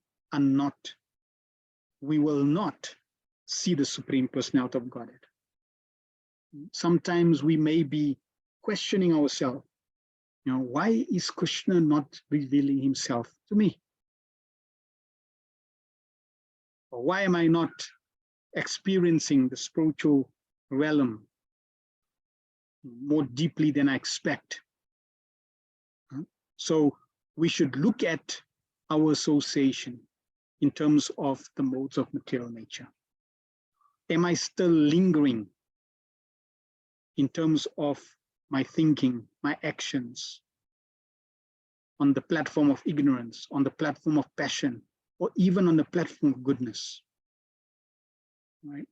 will not see the Supreme Personality of Godhead. Sometimes we may be questioning ourselves, why is Krishna not revealing himself to me? Or why am I not experiencing the spiritual realm more deeply than I expect? So we should look at our association in terms of the modes of material nature. Am I still lingering in terms of my thinking, my actions, on the platform of ignorance, on the platform of passion, or even on the platform of goodness? Right?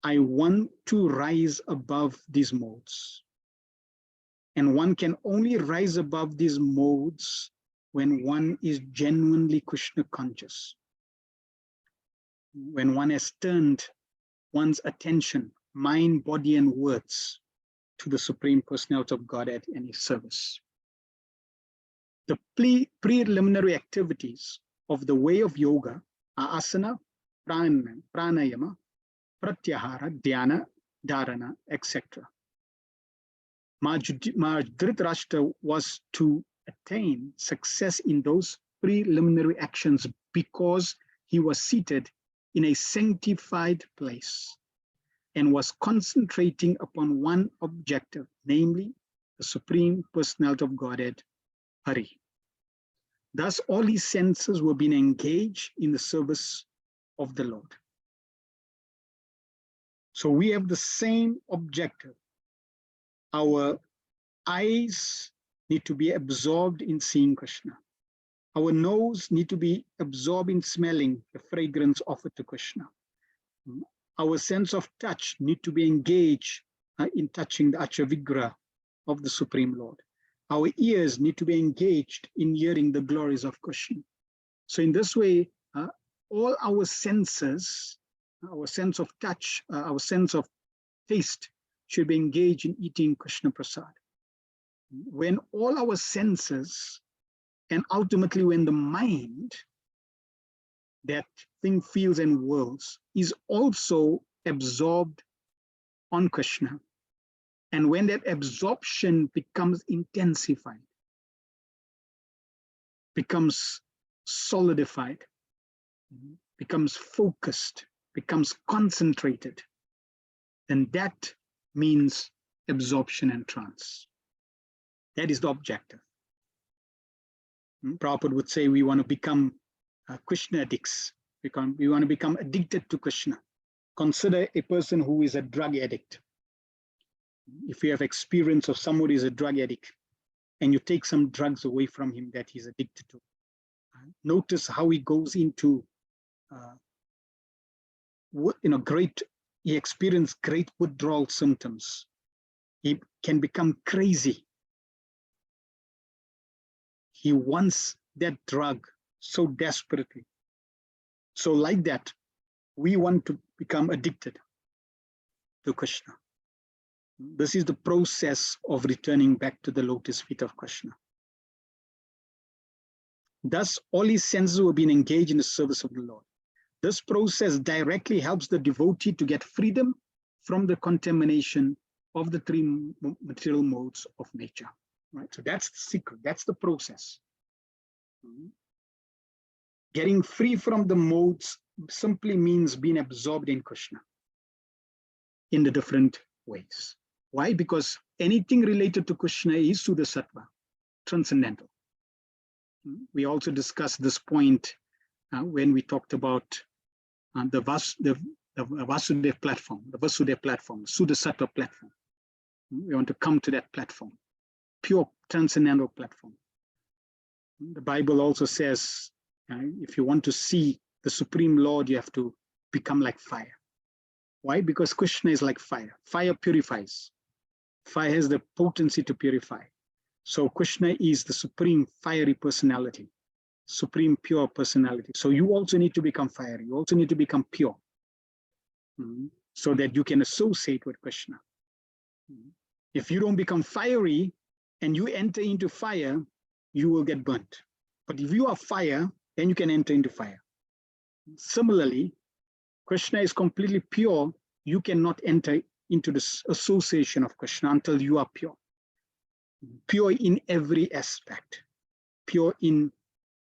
I want to rise above these modes. And one can only rise above these modes when one is genuinely Krishna conscious. When one has turned one's attention, mind, body, and words to the Supreme Personality of Godhead and his service. The preliminary activities of the way of yoga are asana, pranayama, pratyahara, dhyana, dharana, etc. Dhritarashtra was to attain success in those preliminary actions because he was seated in a sanctified place and was concentrating upon one objective, namely the Supreme Personality of Godhead, Hari. Thus, all his senses were being engaged in the service of the Lord. So we have the same objective. Our eyes need to be absorbed in seeing Krishna. Our nose need to be absorbed in smelling the fragrance offered to Krishna. Our sense of touch need to be engaged in touching the Achavigra of the Supreme Lord. Our ears need to be engaged in hearing the glories of Krishna. So in this way, all our senses, our sense of touch, our sense of taste should be engaged in eating Krishna Prasad. When all our senses, and ultimately when the mind, that thing, feels, and whirls, is also absorbed on Krishna, and when that absorption becomes intensified, becomes solidified, becomes focused, becomes concentrated, then that means absorption and trance. That is the objective. Prabhupada would say we want to become Krishna addicts. We want to become addicted to Krishna. Consider a person who is a drug addict. If you have experience of somebody who is a drug addict and you take some drugs away from him that he's addicted to, notice how he goes into he experiences great withdrawal symptoms. He can become crazy. He wants that drug so desperately. So like that, we want to become addicted to Krishna. This is the process of returning back to the lotus feet of Krishna. Thus, all his senses were being engaged in the service of the Lord. This process directly helps the devotee to get freedom from the contamination of the three material modes of nature. Right? So that's the secret, that's the process. Getting free from the modes simply means being absorbed in Krishna in the different ways. Why? Because anything related to Krishna is Suddha Sattva, transcendental. We also discussed this point when we talked about the Vasudev platform, Suddha Sattva platform. We want to come to that platform, pure transcendental platform. The Bible also says, if you want to see the Supreme Lord, you have to become like fire. Why? Because Krishna is like fire. Fire purifies. Fire has the potency to purify. So Krishna is the supreme fiery personality, supreme pure personality. So you also need to become fiery. You also need to become pure, so that you can associate with Krishna. If you don't become fiery and you enter into fire, you will get burnt. But if you are fire, then you can enter into fire. Similarly, Krishna is completely pure. You cannot enter into this association of Krishna until you are pure. Pure in every aspect, pure in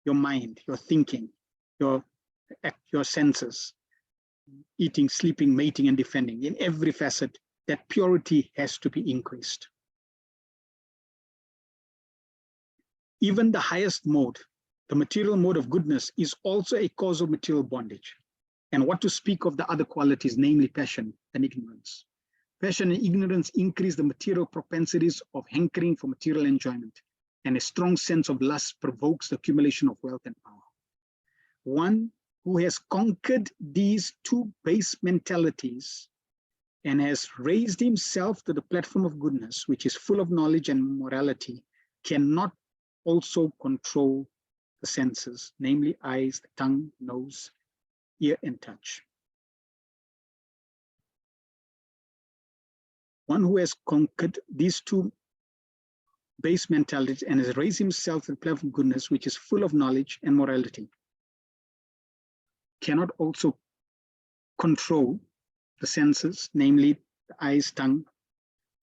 your mind, your thinking, your senses, eating, sleeping, mating, and defending. In every facet, that purity has to be increased. Even the highest mode, the material mode of goodness, is also a cause of material bondage. And what to speak of the other qualities, namely passion and ignorance. Passion and ignorance increase the material propensities of hankering for material enjoyment, and a strong sense of lust provokes the accumulation of wealth and power. One who has conquered these two base mentalities and has raised himself to the platform of goodness, which is full of knowledge and morality, cannot also control the senses, namely eyes, the tongue, nose, ear, and touch. One who has conquered these two base mentalities and has raised himself to the platform of goodness, which is full of knowledge and morality, cannot also control the senses, namely the eyes, tongue,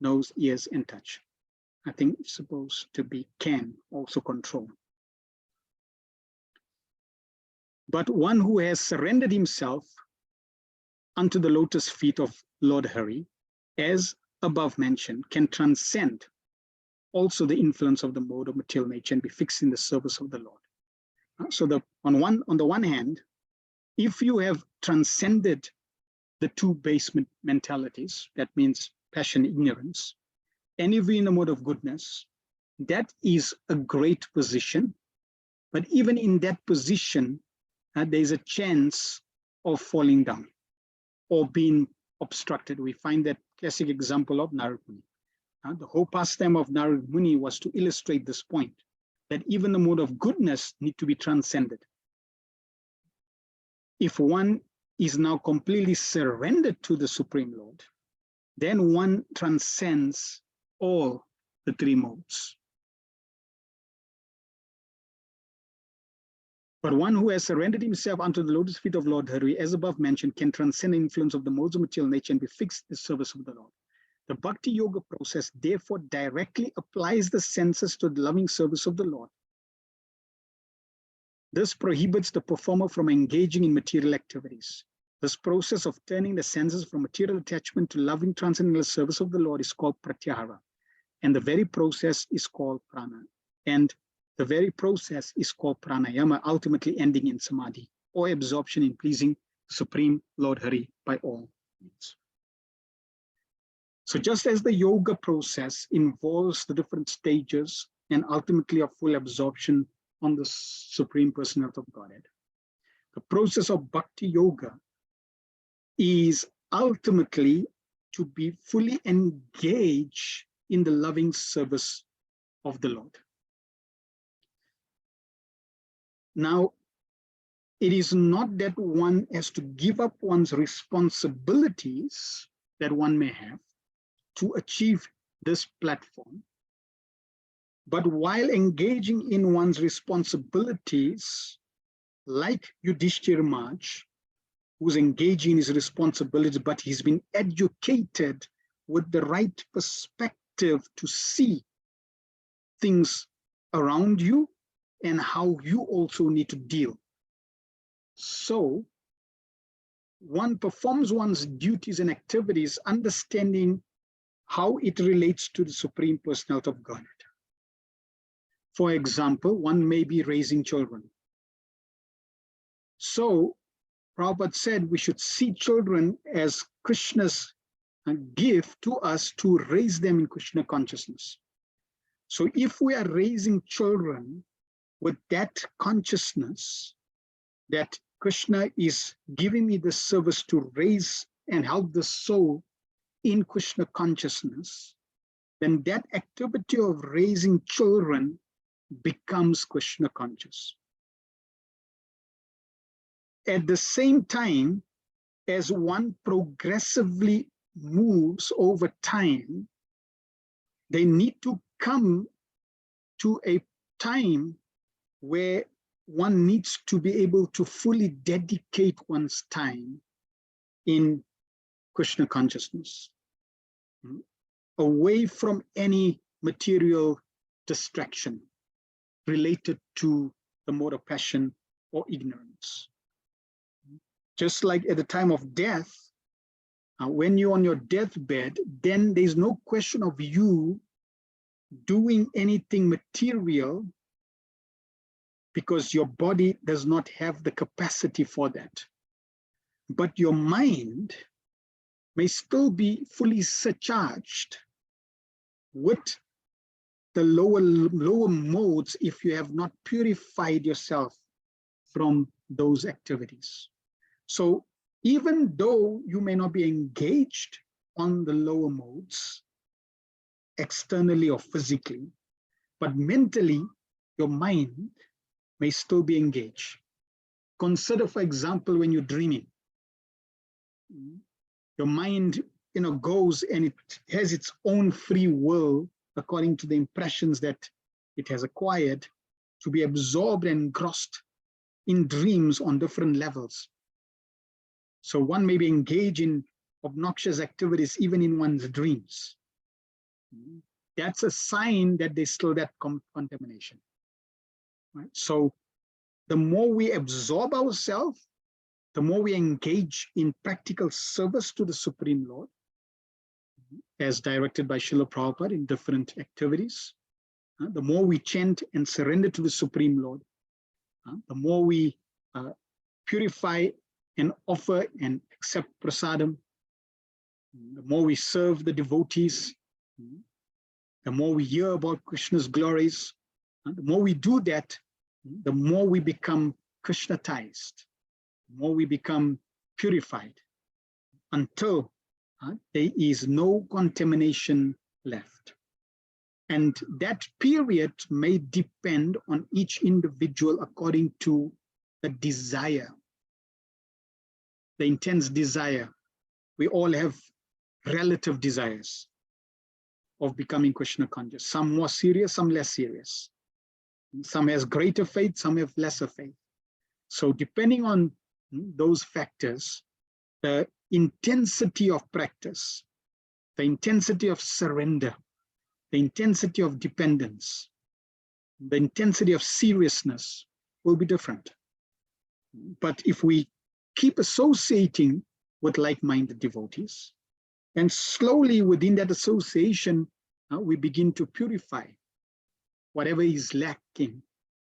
nose, ears, and touch. I think it's supposed to be can also control. But one who has surrendered himself unto the lotus feet of Lord Hari, as above mentioned, can transcend also the influence of the mode of material nature and be fixed in the service of the Lord. So on the one hand, if you have transcended the two base mentalities, that means passion, ignorance, and if you're in the mode of goodness, that is a great position. But even in that position, there's a chance of falling down or being obstructed. We find that classic example of Narad Muni. The whole pastime of Narad Muni was to illustrate this point, that even the mode of goodness need to be transcended. If one is now completely surrendered to the Supreme Lord, then one transcends all the three modes. But one who has surrendered himself unto the lotus feet of Lord Hari, as above mentioned, can transcend the influence of the modes of material nature and be fixed in the service of the Lord. The Bhakti Yoga process therefore directly applies the senses to the loving service of the Lord. This prohibits the performer from engaging in material activities. This process of turning the senses from material attachment to loving transcendental service of the Lord is called pratyahara, and the very process is called prana. And the very process is called pranayama, ultimately ending in samadhi, or absorption in pleasing the Supreme Lord Hari by all means. So just as the yoga process involves the different stages and ultimately a full absorption on the Supreme Personality of Godhead, the process of Bhakti Yoga is ultimately to be fully engaged in the loving service of the Lord. Now, it is not that one has to give up one's responsibilities that one may have to achieve this platform, but while engaging in one's responsibilities, like Yudhishthira Maharaj, who's engaging in his responsibilities, but he's been educated with the right perspective to see things around you and how you also need to deal. So one performs one's duties and activities, understanding how it relates to the Supreme Personality of Godhead. For example, one may be raising children. So Prabhupada said we should see children as Krishna's gift to us to raise them in Krishna consciousness. So if we are raising children with that consciousness that Krishna is giving me the service to raise and help the soul in Krishna consciousness, then that activity of raising children becomes Krishna conscious. At the same time, as one progressively moves over time, they need to come to a time where one needs to be able to fully dedicate one's time in Krishna consciousness, away from any material distraction related to the mode of passion or ignorance. Just like at the time of death, when you're on your deathbed, then there's no question of you doing anything material because your body does not have the capacity for that. But your mind may still be fully surcharged with the lower modes if you have not purified yourself from those activities. So even though you may not be engaged on the lower modes, externally or physically, but mentally, your mind may still be engaged. Consider, for example, when you're dreaming, your mind goes and it has its own free will according to the impressions that it has acquired to be absorbed and engrossed in dreams on different levels. So one may be engaged in obnoxious activities even in one's dreams. That's a sign that there's still that contamination. Right? So the more we absorb ourselves, the more we engage in practical service to the Supreme Lord, as directed by Srila Prabhupada in different activities, the more we chant and surrender to the Supreme Lord, the more we purify and offer and accept prasadam, the more we serve the devotees, the more we hear about Krishna's glories, the more we do that, the more we become Krishnatized, the more we become purified, until there is no contamination left. And that period may depend on each individual according to the desire, the intense desire. We all have relative desires of becoming Krishna conscious, some more serious, some less serious. Some has greater faith, some have lesser faith. So depending on those factors, the intensity of practice, the intensity of surrender, the intensity of dependence, the intensity of seriousness will be different. But if we keep associating with like-minded devotees, and slowly within that association, we begin to purify whatever is lacking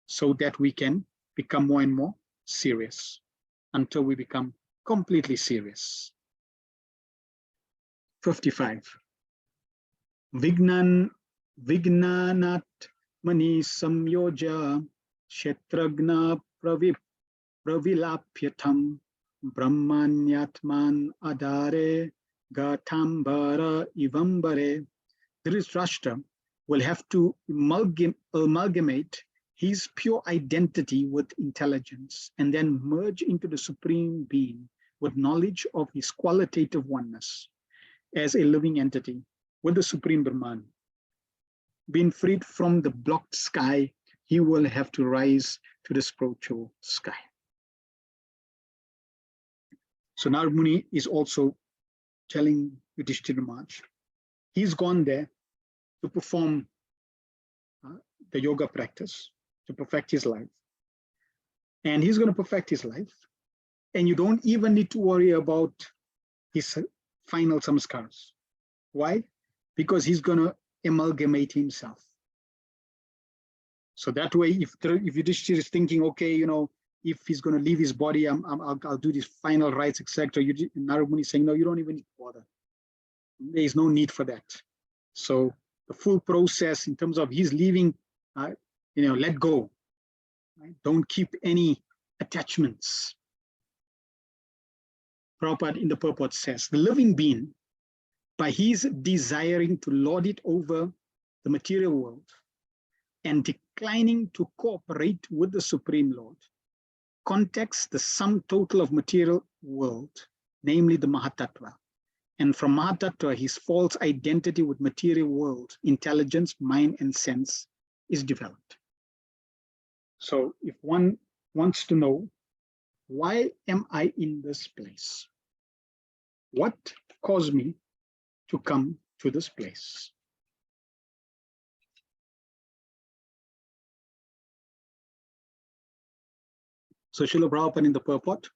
so that we can become more and more serious until we become completely serious. 55. Vignanat mani samyoja kshetragna pravilapyatam brahmanyatman adare gatambara ivambare. Dhritarashtra will have to amalgamate his pure identity with intelligence and then merge into the Supreme Being with knowledge of his qualitative oneness as a living entity with the Supreme Brahman. Being freed from the blocked sky, he will have to rise to the spiritual sky. So Narad Muni is also telling Yudhishthira Maharaj, he's gone there to perform the yoga practice, to perfect his life. And he's going to perfect his life. And you don't even need to worry about his final samskars. Why? Because he's going to amalgamate himself. So that way, if Yudhishthira is thinking, okay, if he's going to leave his body, I'll do these final rites, etc. Narad Muni is saying, no, you don't even need to bother. There is no need for that. So the full process in terms of his leaving, let go. Right? Don't keep any attachments. Prabhupada in the purport says, the living being, by his desiring to lord it over the material world and declining to cooperate with the Supreme Lord, contacts the sum total of material world, namely the Mahatattva. And from Mahatattva, his false identity with material world, intelligence, mind, and sense is developed. So if one wants to know, why am I in this place? What caused me to come to this place? So Srila Prabhupada in the purport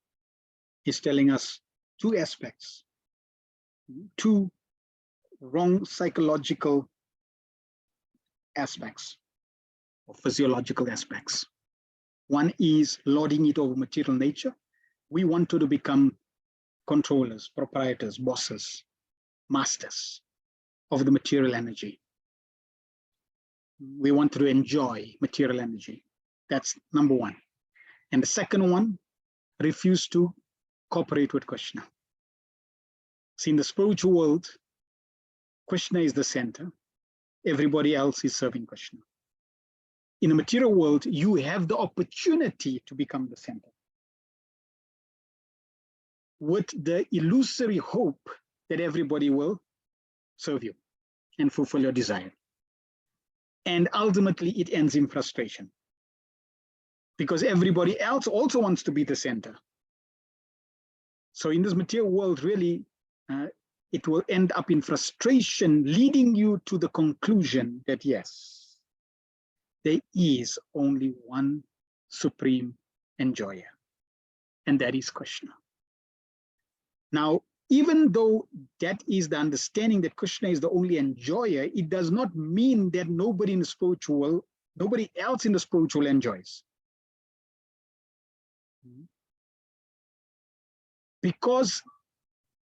is telling us two aspects, two wrong psychological aspects or physiological aspects. One is lording it over material nature. We want to become controllers, proprietors, bosses, masters of the material energy. We want to enjoy material energy. That's number one. And the second one, refuse to cooperate with Krishna. See, in the spiritual world, Krishna is the center. Everybody else is serving Krishna. In the material world, you have the opportunity to become the center, with the illusory hope that everybody will serve you and fulfill your desire. And ultimately, it ends in frustration, because everybody else also wants to be the center. So in this material world, really, it will end up in frustration, leading you to the conclusion that, yes, there is only one supreme enjoyer, and that is Krishna. Now, even though that is the understanding that Krishna is the only enjoyer, it does not mean that nobody else in the spiritual enjoys. Because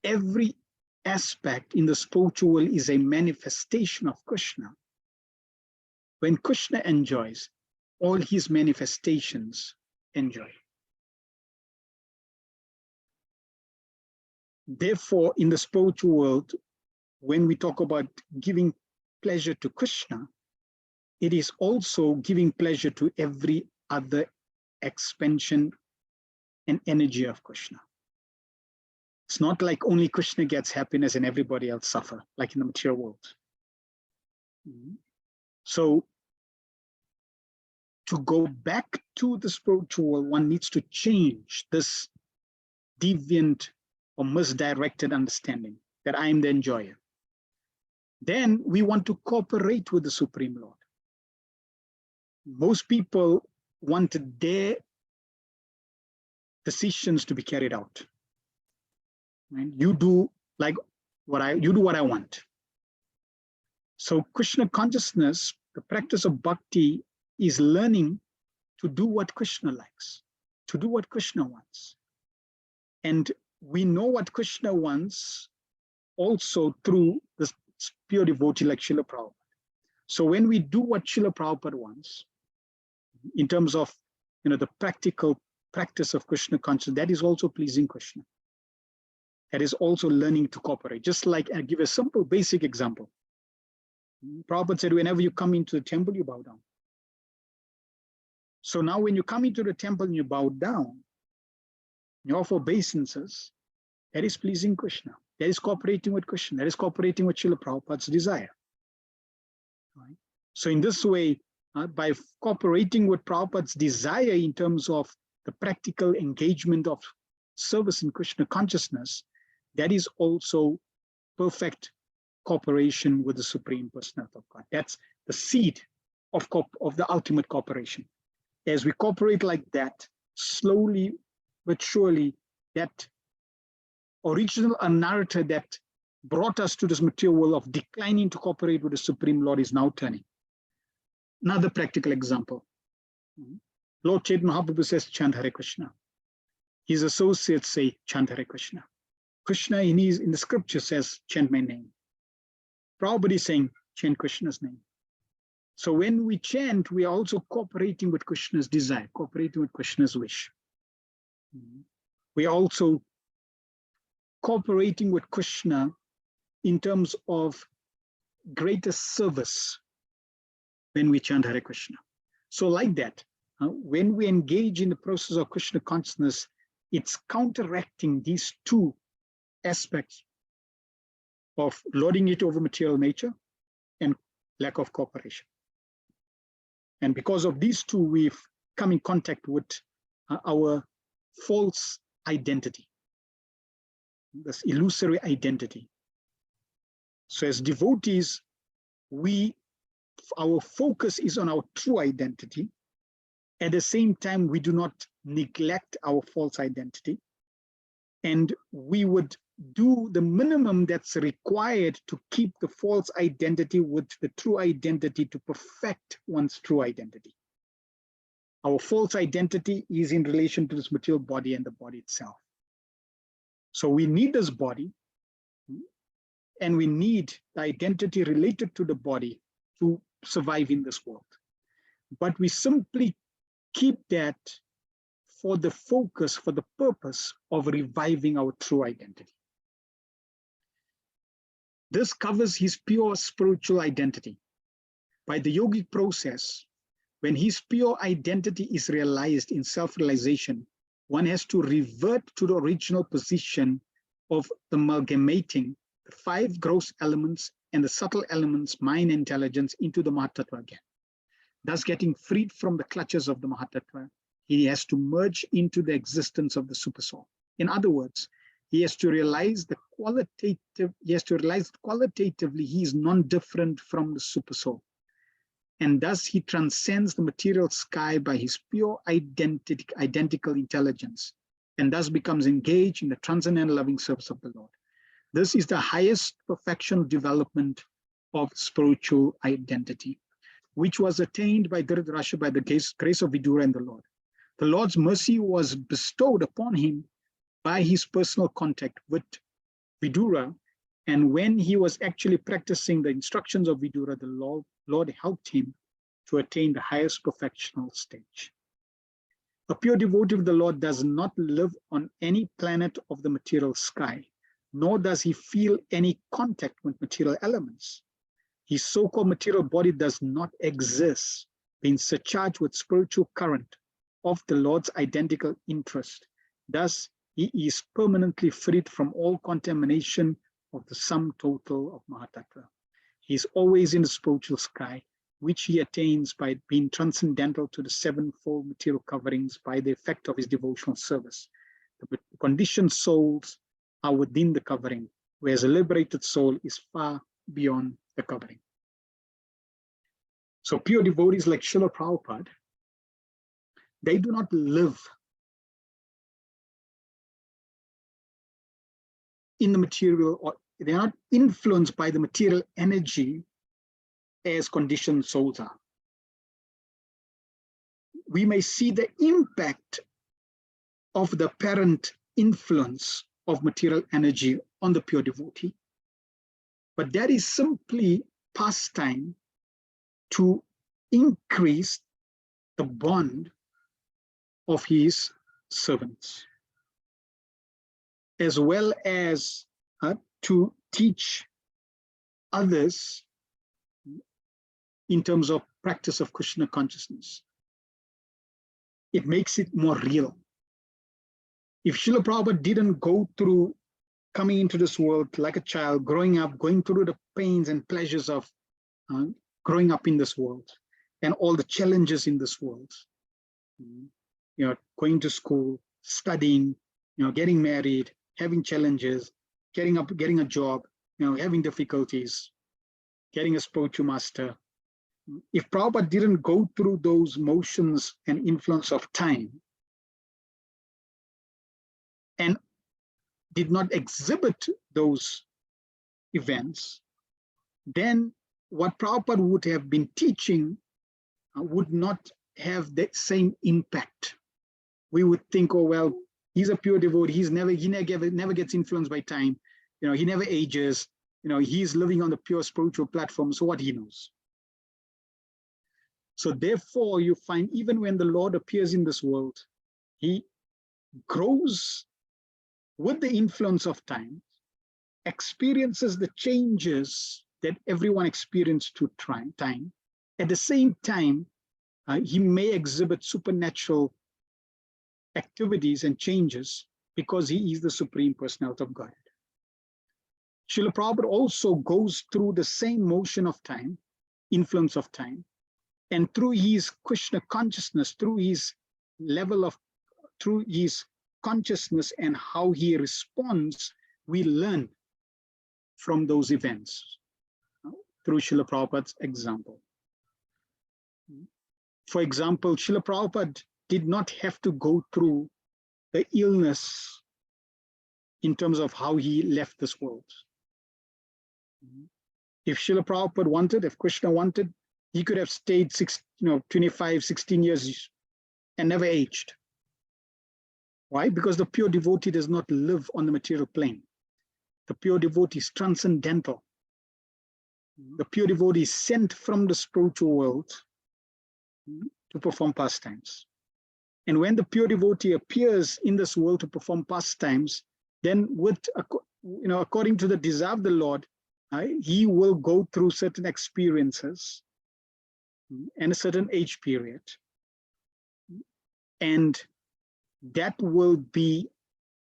every aspect in the spiritual is a manifestation of Krishna. When Krishna enjoys, all his manifestations enjoy. Therefore, in the spiritual world, when we talk about giving pleasure to Krishna, it is also giving pleasure to every other expansion and energy of Krishna. It's not like only Krishna gets happiness and everybody else suffer, like in the material world. So to go back to the spiritual world, one needs to change this deviant or misdirected understanding that I am the enjoyer. Then we want to cooperate with the Supreme Lord. Most people want their decisions to be carried out. Right? You do what I want. So Krishna consciousness, the practice of bhakti, is learning to do what Krishna likes, to do what Krishna wants. And we know what Krishna wants also through the pure devotee like Srila Prabhupada. So when we do what Srila Prabhupada wants, in terms of the practical practice of Krishna consciousness, that is also pleasing Krishna. That is also learning to cooperate. Just like, I'll give a simple basic example. Prabhupada said, whenever you come into the temple, you bow down. So now when you come into the temple and you bow down, you offer obeisances, that is pleasing Krishna. That is cooperating with Krishna. That is cooperating with Srila Prabhupada's desire. Right? So in this way, by cooperating with Prabhupada's desire in terms of the practical engagement of service in Krishna consciousness, that is also perfect cooperation with the Supreme Personality of God. That's the seed of the ultimate cooperation. As we cooperate like that, slowly but surely, that original narrative that brought us to this material world of declining to cooperate with the Supreme Lord is now turning. Another practical example. Lord Chaitanya Mahaprabhu says, chant Hare Krishna. His associates say, chant Hare Krishna. Krishna in the scripture says, chant my name. Prabhupada is saying, chant Krishna's name. So when we chant, we are also cooperating with Krishna's desire, cooperating with Krishna's wish. We are also cooperating with Krishna in terms of greater service when we chant Hare Krishna. So like that, when we engage in the process of Krishna consciousness, it's counteracting these two aspects of lording it over material nature and lack of cooperation. And because of these two, we've come in contact with our false identity, this illusory identity. So as devotees, our focus is on our true identity. At the same time, we do not neglect our false identity. And we would do the minimum that's required to keep the false identity with the true identity to perfect one's true identity. Our false identity is in relation to this material body and the body itself. So we need this body, and we need the identity related to the body to survive in this world. But we simply keep that for the focus, for the purpose of reviving our true identity. This covers his pure spiritual identity. By the yogic process, when his pure identity is realized in self-realization, one has to revert to the original position of amalgamating the 5 gross elements and the subtle elements, mind and intelligence, into the Mahatattva again. Thus getting freed from the clutches of the Mahatattva, he has to merge into the existence of the Supersoul. In other words, he has to realize qualitatively he is non-different from the Supersoul. And thus he transcends the material sky by his pure identical intelligence, and thus becomes engaged in the transcendental loving service of the Lord. This is the highest perfection development of spiritual identity, which was attained by Dhritarashtra by the grace of Vidura and the Lord. The Lord's mercy was bestowed upon him by his personal contact with Vidura, and when he was actually practicing the instructions of Vidura, the Lord helped him to attain the highest perfectional stage. A pure devotee of the Lord does not live on any planet of the material sky, nor does he feel any contact with material elements. His so-called material body does not exist, being surcharged with spiritual current of the Lord's identical interest. Thus, he is permanently freed from all contamination of the sum total of Mahatattva. He is always in the spiritual sky, which he attains by being transcendental to the 7-fold material coverings by the effect of his devotional service. The conditioned souls are within the covering, whereas a liberated soul is far beyond the covering. So pure devotees like Srila Prabhupada, they do not live in the material, or they are not influenced by the material energy as conditioned souls are. We may see the impact of the apparent influence of material energy on the pure devotee, but that is simply pastime to increase the bond of his servants, as well as to teach others in terms of practice of Krishna consciousness. It makes it more real. If Srila Prabhupada didn't go through coming into this world like a child, growing up, going through the pains and pleasures of growing up in this world and all the challenges in this world, going to school, studying, getting married, having challenges, getting a job, having difficulties, getting a spiritual master. If Prabhupada didn't go through those motions and influence of time and did not exhibit those events, then what Prabhupada would have been teaching would not have the same impact. We would think, oh, well, he's a pure devotee. He never gets influenced by time. He never ages. He's living on the pure spiritual platform. So what he knows. So therefore, you find even when the Lord appears in this world, he grows with the influence of time, experiences the changes that everyone experienced through time. At the same time, he may exhibit supernatural activities and changes because he is the Supreme Personality of Godhead. Srila Prabhupada also goes through the same motion of time, influence of time, and through his Krishna consciousness, through his consciousness and how he responds, we learn from those events through Srila Prabhupada's example. For example, Srila Prabhupada did not have to go through the illness in terms of how he left this world. If Srila Prabhupada wanted, if Krishna wanted, he could have stayed 25, 16 years and never aged. Why? Because the pure devotee does not live on the material plane. The pure devotee is transcendental. The pure devotee is sent from the spiritual world to perform pastimes. And when the pure devotee appears in this world to perform pastimes, then according to the desire of the Lord, he will go through certain experiences and a certain age period. And that will be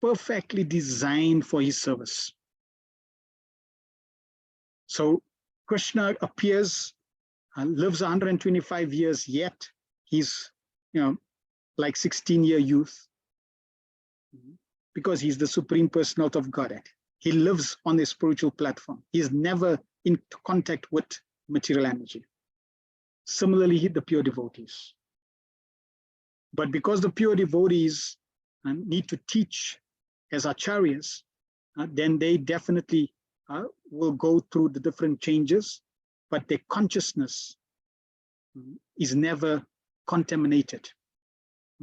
perfectly designed for his service. So Krishna appears, lives 125 years, yet he's, like 16-year youth, because he's the Supreme Personality of Godhead. He lives on the spiritual platform. He's never in contact with material energy. Similarly, the pure devotees. But because the pure devotees need to teach as acharyas, then they definitely will go through the different changes, but their consciousness is never contaminated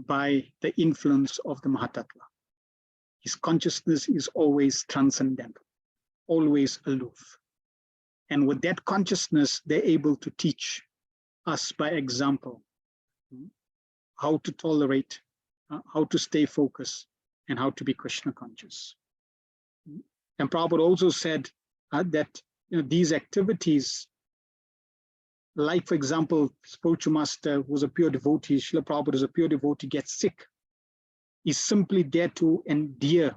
by the influence of the Mahatattva. His consciousness is always transcendental, always aloof. And with that consciousness, they're able to teach us by example how to tolerate, how to stay focused, and how to be Krishna conscious. And Prabhupada also said that these activities, like for example, spiritual master who's a pure devotee, Srila Prabhupada is a pure devotee, gets sick, is simply there to endear,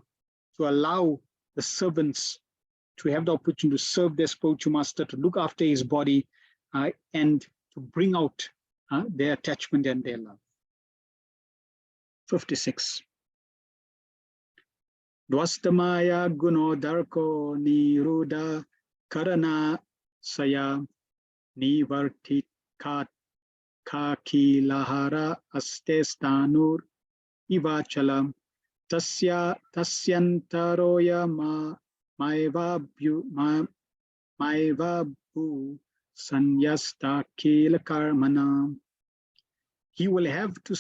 to allow the servants to have the opportunity to serve their spiritual master, to look after his body, and to bring out their attachment and their love. 56. Dwastamaya guno darko niruda karana saya nivartikat kaki lahara astestanur ivachalam tasya tasyantaroya maivabu sanyasta kila karmanam. He will have to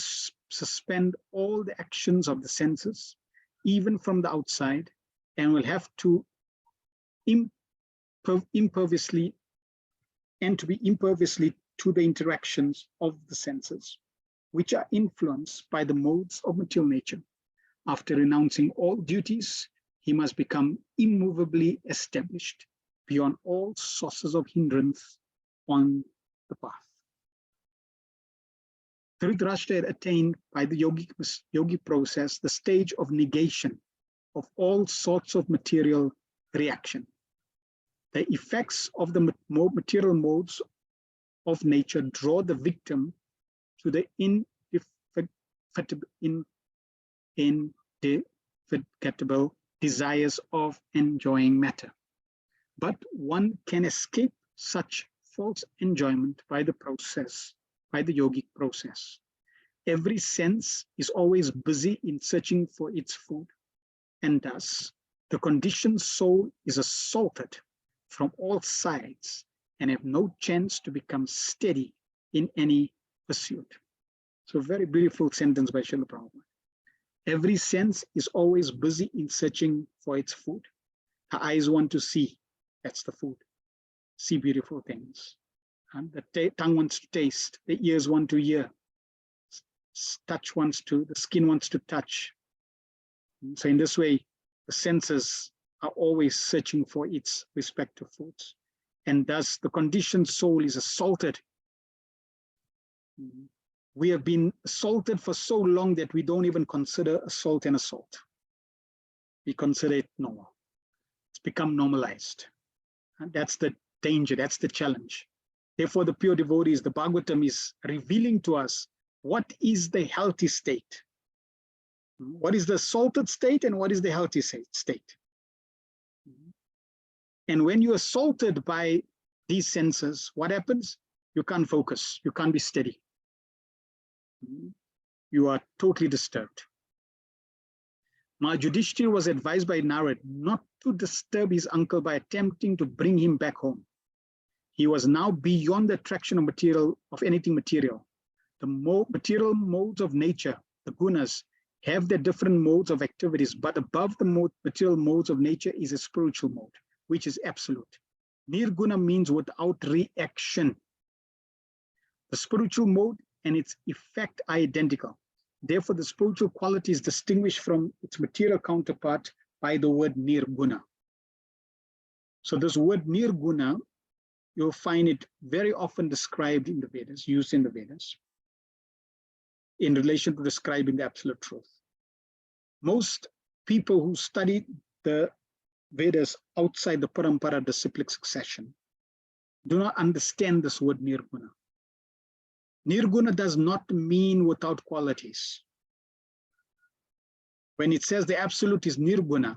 suspend all the actions of the senses, even from the outside, and will have to imperviously to the interactions of the senses, which are influenced by the modes of material nature. After renouncing all duties, he must become immovably established beyond all sources of hindrance on the path. Dhritarashtra had attained by the yogi process the stage of negation of all sorts of material reaction. The effects of the material modes of nature draw the victim to the unforgettable desires of enjoying matter. But one can escape such false enjoyment by the yogic process. Every sense is always busy in searching for its food, and thus the conditioned soul is assaulted from all sides and have no chance to become steady in any pursuit. So very beautiful sentence by Srila Prabhupada. Every sense is always busy in searching for its food. The eyes want to see, that's the food. See beautiful things. And the tongue wants to taste, the ears want to hear, the skin wants to touch. So in this way, the senses are always searching for its respective foods. And thus the conditioned soul is assaulted. We have been assaulted for so long that we don't even consider assault an assault. We consider it normal. It's become normalized. And that's the danger, that's the challenge. Therefore, the pure devotees, the Bhagavatam is revealing to us what is the healthy state. What is the assaulted state and what is the healthy state. And when you're assaulted by these senses, what happens? You can't focus, you can't be steady. You are totally disturbed. Now, Yudhishthira was advised by Narad not to disturb his uncle by attempting to bring him back home. He was now beyond the attraction of anything material. The material modes of nature, the gunas, have their different modes of activities, but above the material modes of nature is a spiritual mode, which is absolute. Nirguna means without reaction. The spiritual mode and its effect are identical. Therefore, the spiritual quality is distinguished from its material counterpart by the word nirguna. So this word nirguna, you'll find it very often described in the Vedas, used in the Vedas, in relation to describing the absolute truth. Most people who study the Vedas outside the parampara disciplic succession do not understand this word nirguna. Nirguna does not mean without qualities. When it says the absolute is nirguna,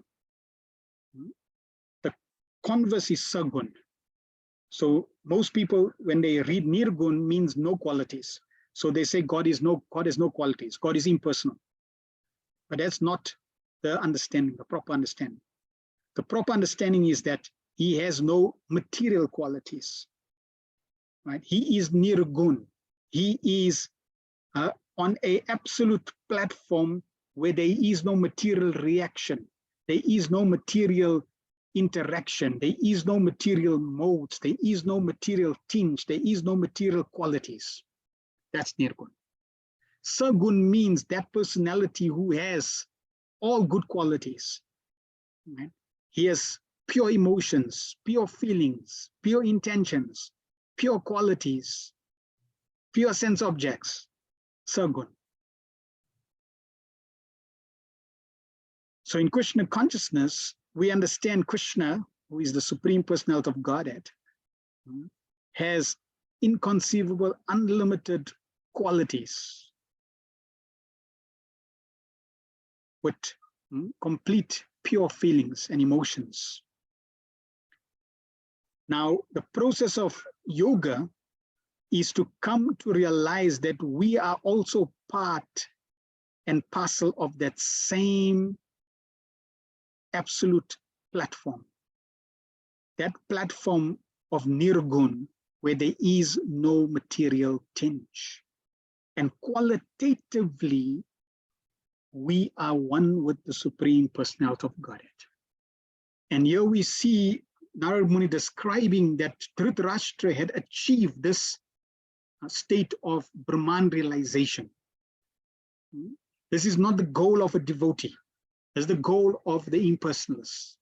the converse is sagun. So most people, when they read nirgun, means no qualities. So they say God has no qualities, God is impersonal. But that's not the understanding, the proper understanding. The proper understanding is that he has no material qualities. Right? He is nirgun. He is on an absolute platform where there is no material reaction. There is no material interaction. There is no material modes. There is no material tinge. There is no material qualities. That's nirgun. Sagun means that personality who has all good qualities. Right? He has pure emotions, pure feelings, pure intentions, pure qualities, pure sense objects, Sagun. So in Krishna consciousness, we understand Krishna, who is the Supreme Personality of Godhead, has inconceivable, unlimited qualities with complete pure feelings and emotions. Now, the process of yoga is to come to realize that we are also part and parcel of that same absolute platform. That platform of nirgun, where there is no material tinge. And qualitatively, we are one with the Supreme Personality of Godhead. And here we see Narad Muni describing that Dhritarashtra had achieved this state of Brahman realization. This is not the goal of a devotee. It's the goal of the impersonalists.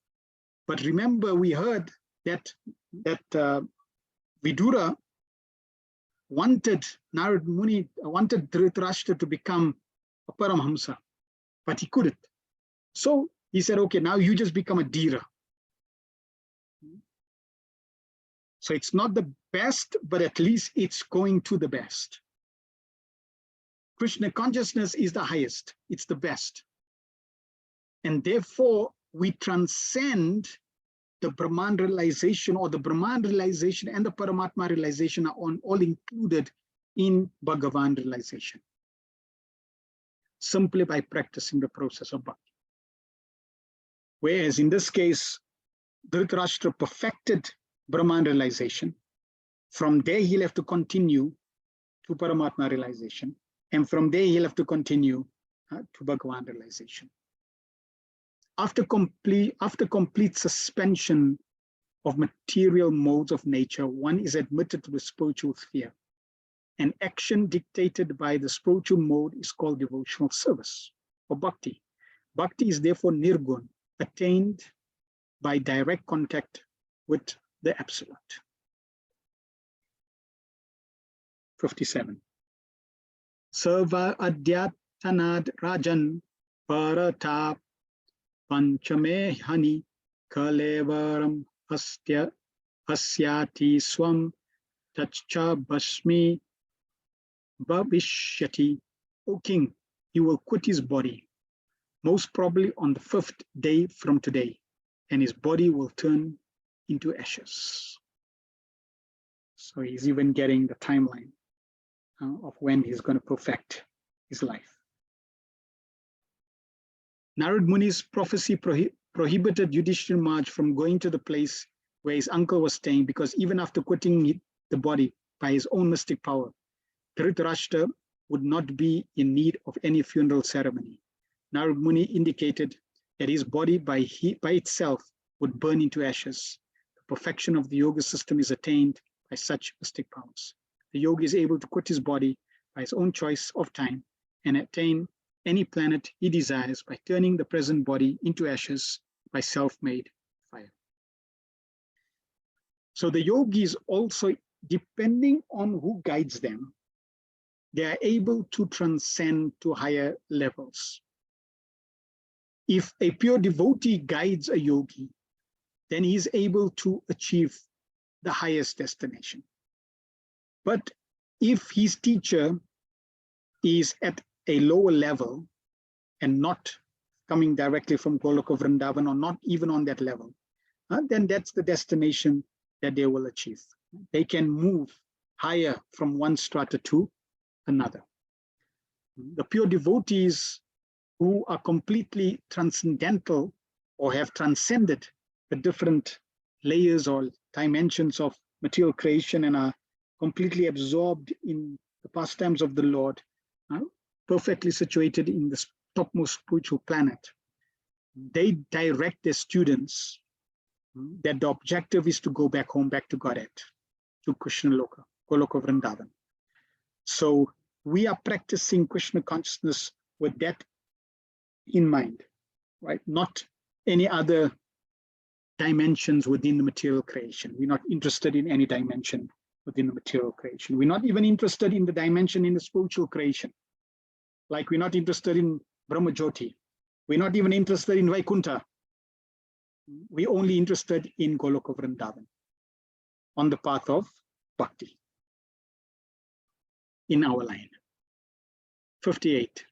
But remember, we heard that Vidura wanted Narad Muni, wanted Dhritarashtra to become a Paramhamsa, but he couldn't. So he said, okay, now you just become a Dhira. So it's not the best, but at least it's going to the best. Krishna consciousness is the highest, it's the best. And therefore, we transcend the Brahman realization, or the Brahman realization and the Paramatma realization are all included in Bhagavan realization, simply by practicing the process of bhakti. Whereas in this case, Dhritarashtra perfected Brahman realization. From there, he'll have to continue to Paramatma realization. And from there, he'll have to continue to Bhagavan realization. After complete suspension of material modes of nature, one is admitted to the spiritual sphere. An action dictated by the spiritual mode is called devotional service or bhakti. Bhakti is therefore nirgun, attained by direct contact with the Absolute. 57. Sarva adhyatanad rajan paratap panchame hani kalevaram hasyati swam tachcha basmi bhavishyati. O king, he will quit his body, most probably on the 5th day from today, and his body will turn into ashes. So he's even getting the timeline of when he's going to perfect his life. Narad Muni's prophecy prohibited Yudhishthira Maharaj from going to the place where his uncle was staying, because even after quitting the body by his own mystic power, Dhritarashtra would not be in need of any funeral ceremony. Narad Muni indicated that his body by itself would burn into ashes. The perfection of the yoga system is attained by such mystic powers. The yogi is able to quit his body by his own choice of time and attain any planet he desires by turning the present body into ashes by self-made fire. So the yogis also, depending on who guides them, they are able to transcend to higher levels. If a pure devotee guides a yogi, then he is able to achieve the highest destination. But if his teacher is at a lower level and not coming directly from Goloka Vrindavan, or not even on that level, then that's the destination that they will achieve. They can move higher from one strata to another. The pure devotees who are completely transcendental or have transcended the different layers or dimensions of material creation and are completely absorbed in the pastimes of the Lord, perfectly situated in the topmost spiritual planet, they direct their students that the objective is to go back home, back to Godhead, to Krishna Loka, Goloka Vrindavan. So we are practicing Krishna consciousness with that in mind, right? Not any other dimensions within the material creation. We're not interested in any dimension within the material creation. We're not even interested in the dimension in the spiritual creation. Like we're not interested in Brahma Jyoti. We're not even interested in Vaikuntha. We're only interested in Goloka Vrindavan, on the path of bhakti, in our line. 58.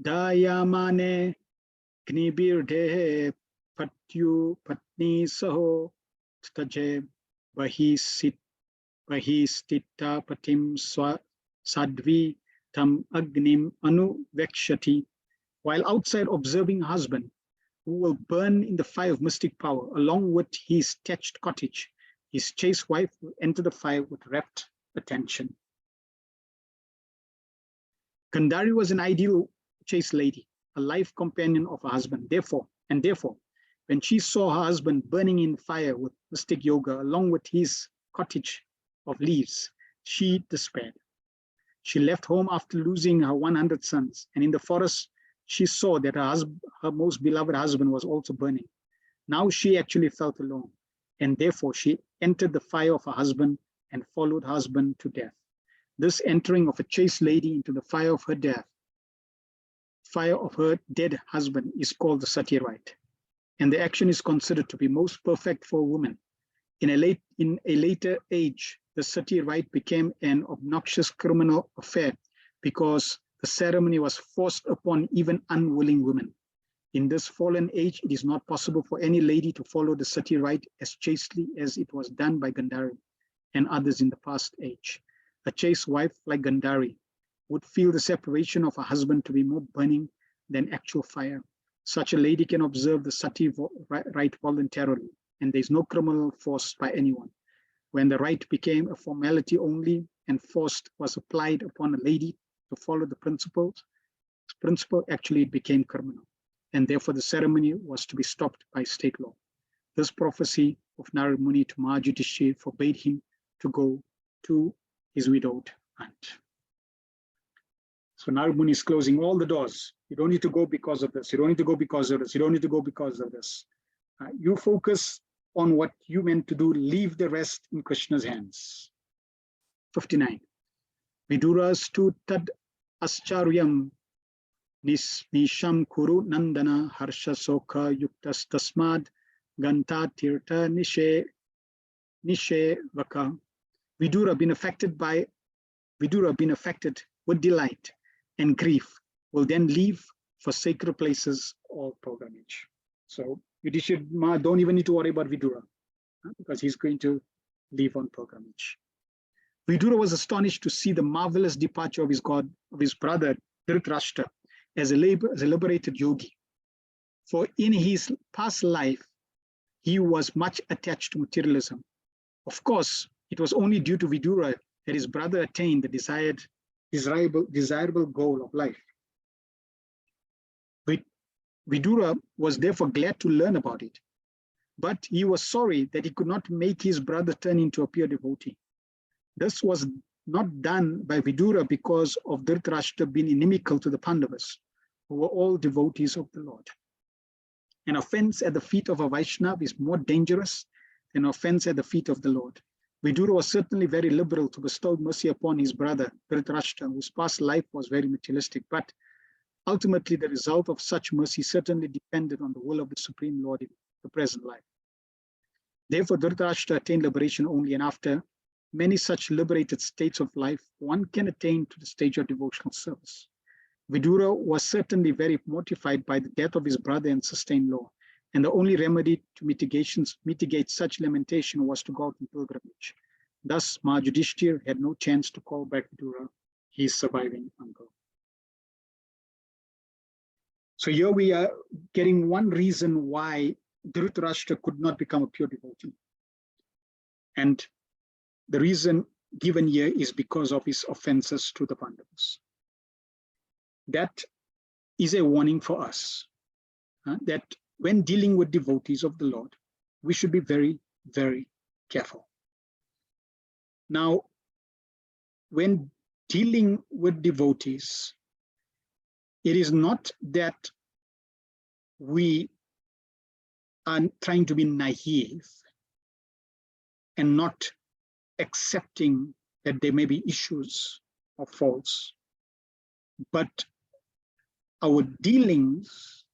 Dayamane gnibirde patyu patni saho taje bahistita patim sadvi tam agnim anu vekshati. While outside observing husband, who will burn in the fire of mystic power, along with his thatched cottage, his chaste wife will enter the fire with rapt attention. Gandhari was an ideal chaste lady, a life companion of her husband. Therefore, when she saw her husband burning in fire with mystic yoga, along with his cottage of leaves, she despaired. She left home after losing her 100 sons, and in the forest, she saw that her most beloved husband was also burning. Now she actually felt alone, and therefore she entered the fire of her husband and followed her husband to death. This entering of a chaste lady into the fire of her death, fire of her dead husband, is called the sati rite, and the action is considered to be most perfect for a woman. In a later age, the sati rite became an obnoxious criminal affair because The ceremony was forced upon even unwilling women. In this fallen age, it is not possible for any lady to follow the sati rite as chastely as it was done by Gandhari and others in the past age. A chaste wife like Gandhari would feel the separation of her husband to be more burning than actual fire. Such a lady can observe the sati rite voluntarily, and there is no criminal force by anyone. When the rite became a formality only and force was applied upon a lady to follow the principle actually it became criminal, and therefore the ceremony was to be stopped by state law. This prophecy of Narad Muni to Mahayudhishthira forbade him to go to his widowed aunt. So Narad Muni is closing all the doors. You don't need to go because of this. You don't need to go because of this. You don't need to go because of this. You focus on what you meant to do. Leave the rest in Krishna's hands. 59. Vidurastu tad ascharyam nisham kuru nandana harsha sokha yuktas tasmad ganta tirta nishe vaka. Vidura being affected with delight and grief will then leave for sacred places or pilgrimage. So Yudhishthira don't even need to worry about Vidura because he's going to leave on pilgrimage. Vidura was astonished to see the marvelous departure of his brother Dhritarashtra as a liberated yogi. For in his past life, he was much attached to materialism. Of course, it was only due to Vidura that his brother attained the desirable goal of life. Vidura was therefore glad to learn about it, but he was sorry that he could not make his brother turn into a pure devotee. This was not done by Vidura because of Dhritarashtra being inimical to the Pandavas, who were all devotees of the Lord. An offense at the feet of a Vaishnava is more dangerous than an offense at the feet of the Lord. Vidura was certainly very liberal to bestow mercy upon his brother Dhritarashtra, whose past life was very materialistic, but ultimately the result of such mercy certainly depended on the will of the Supreme Lord in the present life. Therefore, Dhritarashtra attained liberation only, and after many such liberated states of life, one can attain to the stage of devotional service. Vidura was certainly very mortified by the death of his brother and sustained law, and the only remedy to mitigate such lamentation was to go out in pilgrimage. Thus, Mahayudhishthira had no chance to call back Vidura, his surviving uncle. So here we are getting one reason why Dhritarashtra could not become a pure devotee. And the reason given here is because of his offenses to the Pandavas. That is a warning for us, that when dealing with devotees of the Lord, we should be very, very careful. Now, when dealing with devotees, it is not that we are trying to be naive and not accepting that there may be issues or faults, but our dealings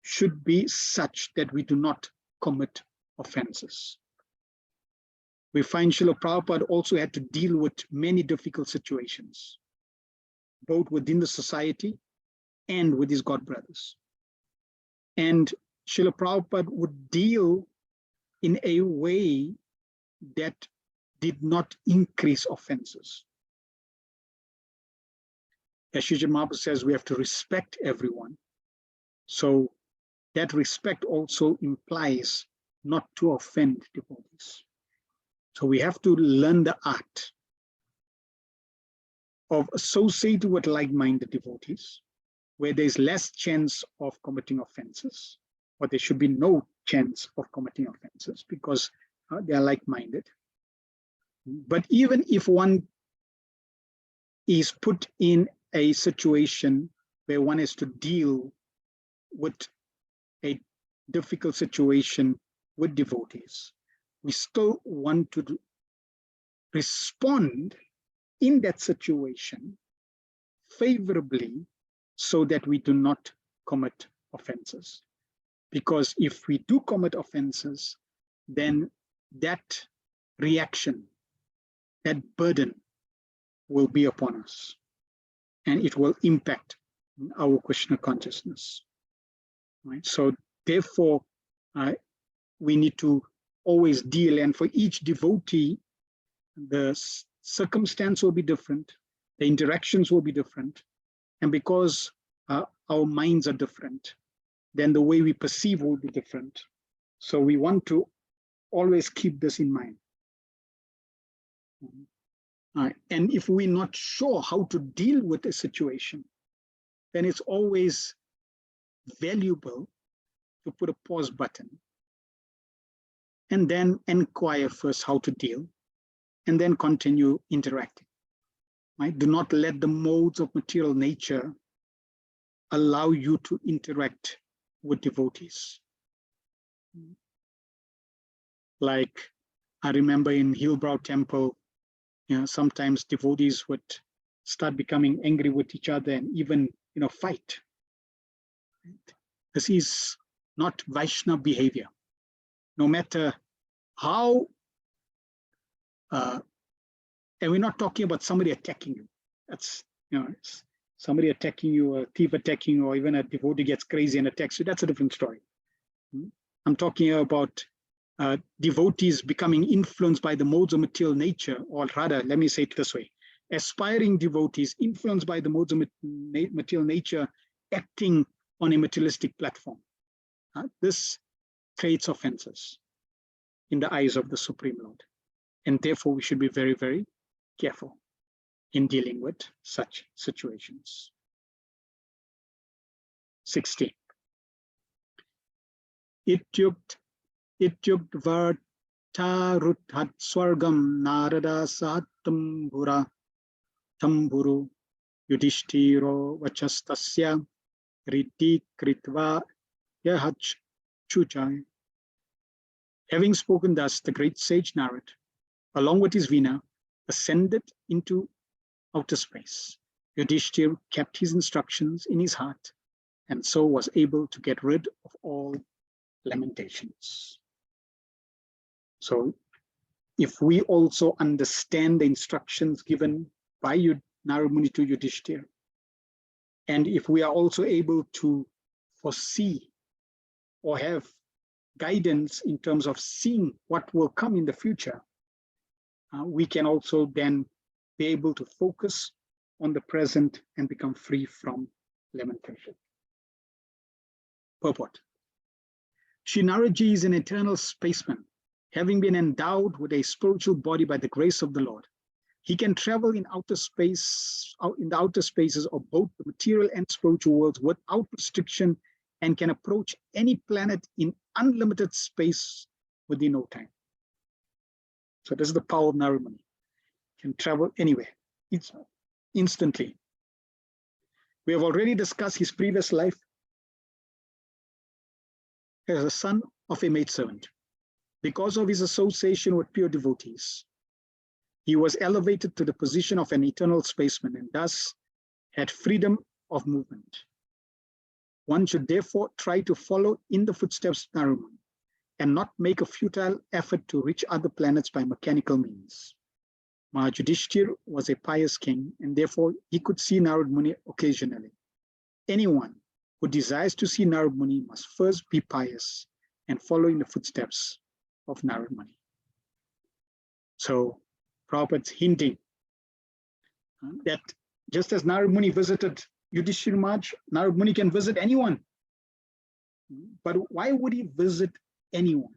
should be such that we do not commit offenses. We find Srila Prabhupada also had to deal with many difficult situations, both within the society and with his god brothers. And Srila Prabhupada would deal in a way that did not increase offenses. As Srila Mahaprabhu says, we have to respect everyone. So that respect also implies not to offend devotees. So we have to learn the art of associating with like-minded devotees, where there's less chance of committing offenses, or there should be no chance of committing offenses because they are like-minded. But even if one is put in a situation where one has to deal with a difficult situation with devotees, we still want to respond in that situation favorably so that we do not commit offenses. Because if we do commit offenses, then that reaction, that burden will be upon us. and it will impact our Krishna consciousness. Right? So therefore, we need to always deal, and for each devotee, the circumstance will be different, the interactions will be different, and because our minds are different, then the way we perceive will be different. So we want to always keep this in mind. And if we're not sure how to deal with a situation, then it's always valuable to put a pause button and then inquire first how to deal, and then continue interacting. Right? Do not let the modes of material nature allow you to interact with devotees. Like I remember in Hillbrow Temple, sometimes devotees would start becoming angry with each other and even fight. This is not Vaishnava behavior. No matter how, and we're not talking about somebody attacking you. That's, it's somebody attacking you, a thief attacking you, or even a devotee gets crazy and attacks you. That's a different story. I'm talking about devotees becoming influenced by the modes of material nature, or rather, let me say it this way, aspiring devotees influenced by the modes of material nature acting on a materialistic platform. This creates offenses in the eyes of the Supreme Lord. And therefore, we should be very, very careful in dealing with such situations. 16. Ityukt vartaruthat swargam narada sahatam tamburu yudhishtiro vachastasya riti kritva yahach chuchai. Having spoken thus, the great sage Narad, along with his Veena, ascended into outer space. Yudhishthir kept his instructions in his heart, and so was able to get rid of all lamentations. So if we also understand the instructions given by Narad Muni to Yudhishthir, and if we are also able to foresee or have guidance in terms of seeing what will come in the future, we can also then be able to focus on the present and become free from lamentation. Purport. Shri Naradji is an eternal spaceman, having been endowed with a spiritual body by the grace of the Lord. He can travel in outer space, in the outer spaces of both the material and spiritual worlds without restriction, and can approach any planet in unlimited space within no time. So this is the power of Narad Muni. Can travel anywhere, instantly. We have already discussed his previous life as a son of a maidservant. Because of his association with pure devotees, he was elevated to the position of an eternal spaceman and thus had freedom of movement. One should therefore try to follow in the footsteps of Narad Muni and not make a futile effort to reach other planets by mechanical means. Maharaj Yudhishthir was a pious king, and therefore he could see Narad Muni occasionally. Anyone who desires to see Narad Muni must first be pious and follow in the footsteps of Narad Muni. So Prabhupada's hinting that just as Narad Muni visited Yudhishthir Maharaj, Narad Muni can visit anyone. But why would he visit anyone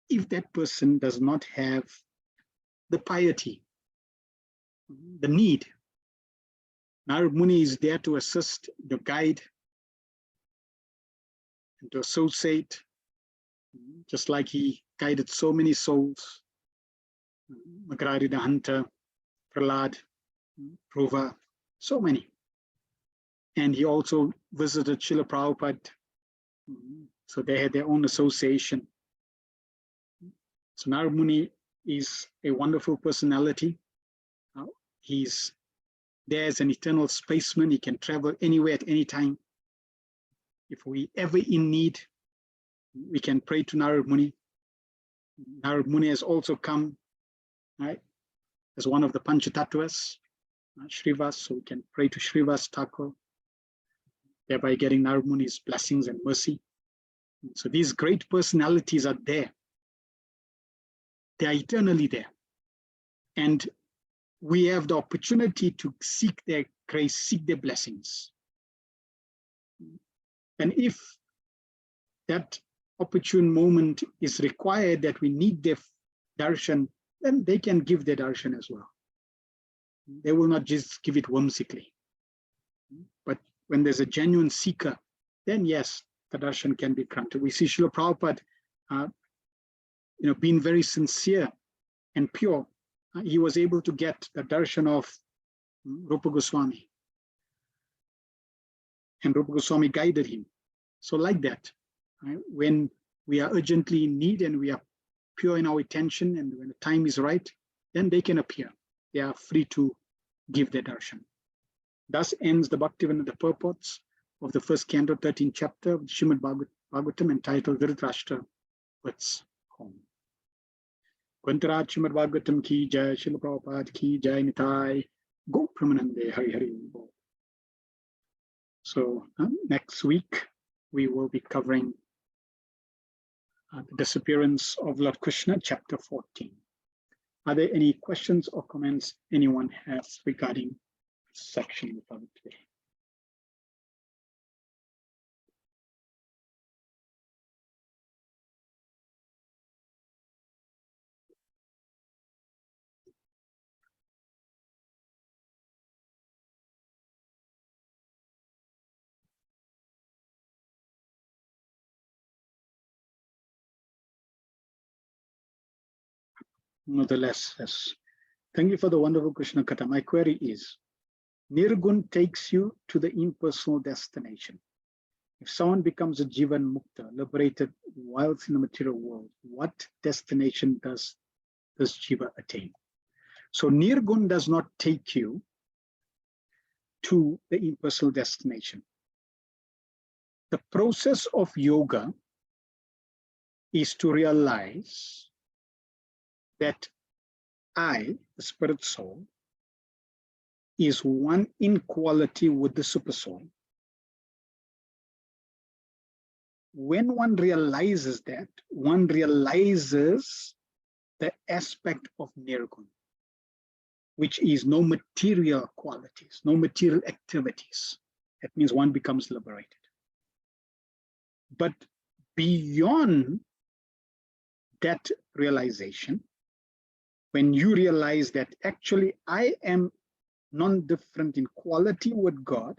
if that person does not have the piety, the need? Narad Muni is there to assist, to guide, and to associate, just like he guided so many souls, Magrari the Hunter, Prahlad, Prova, so many. And he also visited Srila Prabhupada, so they had their own association. So Narad Muni is a wonderful personality. He's there as an eternal spaceman. He can travel anywhere at any time. If we ever in need, we can pray to Narad Muni. Narad Muni has also come, right, as one of the Panchatattvas, Srivas, so we can pray to Srivas Thakur, thereby getting Narad Muni's blessings and mercy. So these great personalities are there. They are eternally there. And we have the opportunity to seek their grace, seek their blessings. And if that opportune moment is required that we need their darshan, then they can give their darshan as well. They will not just give it whimsically. But when there's a genuine seeker, then yes, the darshan can be granted. We see Srila Prabhupada, being very sincere and pure. He was able to get the darshan of Rupa Goswami. And Rupa Goswami guided him. So like that, right? When we are urgently in need and we are pure in our attention, and when the time is right, then they can appear. They are free to give their darshan. Thus ends the Bhaktivinoda, the purports of the first canto, 13th chapter of Srimad Bhagavatam, entitled Dhritarashtra Puts Home. Kwantaraj Srimad Bhagavatam ki jai, Srila Prabhupada ki jai, Nitai Go Pramanande Hari Hari. So next week we will be covering the disappearance of Lord Krishna, chapter 14. Are there any questions or comments anyone has regarding this section of today? Nonetheless, yes. Thank you for the wonderful Krishna Katha. My query is, Nirgun takes you to the impersonal destination. If someone becomes a Jivan Mukta, liberated whilst in the material world, what destination does this Jiva attain? So Nirgun does not take you to the impersonal destination. The process of yoga is to realize that I, the spirit soul, is one in quality with the super soul. When one realizes that, one realizes the aspect of Nirgun, which is no material qualities, no material activities. That means one becomes liberated. But beyond that realization, when you realize that actually I am non-different in quality with God,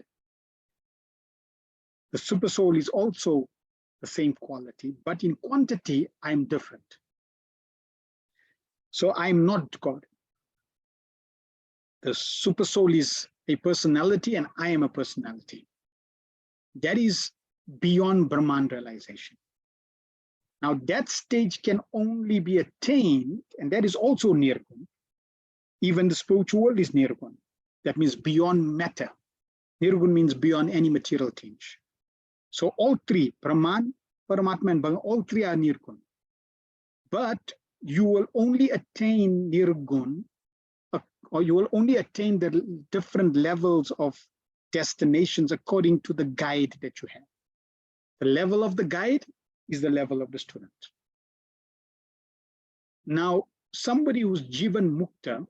the super soul is also the same quality, but in quantity, I'm different. So I'm not God. The super soul is a personality and I am a personality. That is beyond Brahman realization. Now that stage can only be attained, and that is also Nirgun. Even the spiritual world is Nirgun. That means beyond matter. Nirgun means beyond any material change. So all three, Brahman, Paramatma, and Bhagavan, all three are Nirgun. But you will only attain Nirgun, or you will only attain the different levels of destinations according to the guide that you have. The level of the guide is the level of the student. Now, somebody who's Jivan Mukta,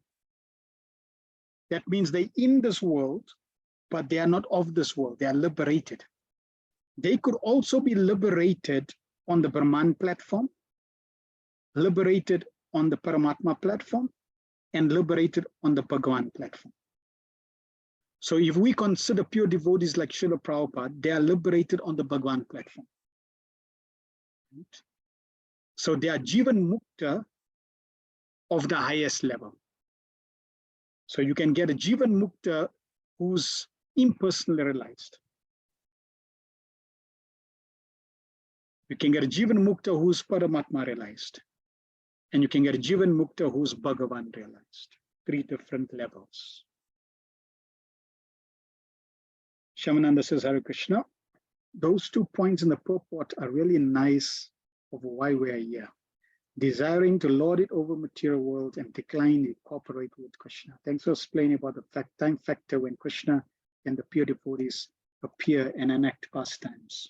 that means they're in this world, but they are not of this world, they are liberated. They could also be liberated on the Brahman platform, liberated on the Paramatma platform, and liberated on the Bhagavan platform. So if we consider pure devotees like Srila Prabhupada, they are liberated on the Bhagavan platform. So they are Jivan Mukta of the highest level. So you can get a Jivan Mukta who's impersonally realized. You can get a Jivan Mukta who's Paramatma realized. And you can get a Jivan Mukta who's Bhagavan realized. 3 different levels. Shamananda says, Hare Krishna. Those 2 points in the purport are really nice of why we are here. desiring to lord it over material world and decline to cooperate with Krishna. Thanks for explaining about the time factor when Krishna and the pure devotees appear and enact pastimes.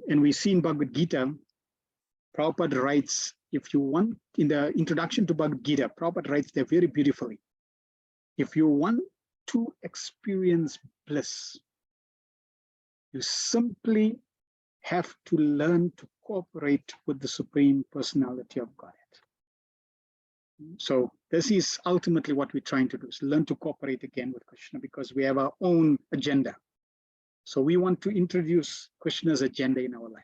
And we see in Bhagavad Gita, Prabhupada writes, if you want, in the introduction to Bhagavad Gita, Prabhupada writes there very beautifully, if you want to experience bliss, you simply have to learn to cooperate with the Supreme Personality of Godhead. So this is ultimately what we're trying to do, is learn to cooperate again with Krishna, because we have our own agenda. So we want to introduce Krishna's agenda in our life.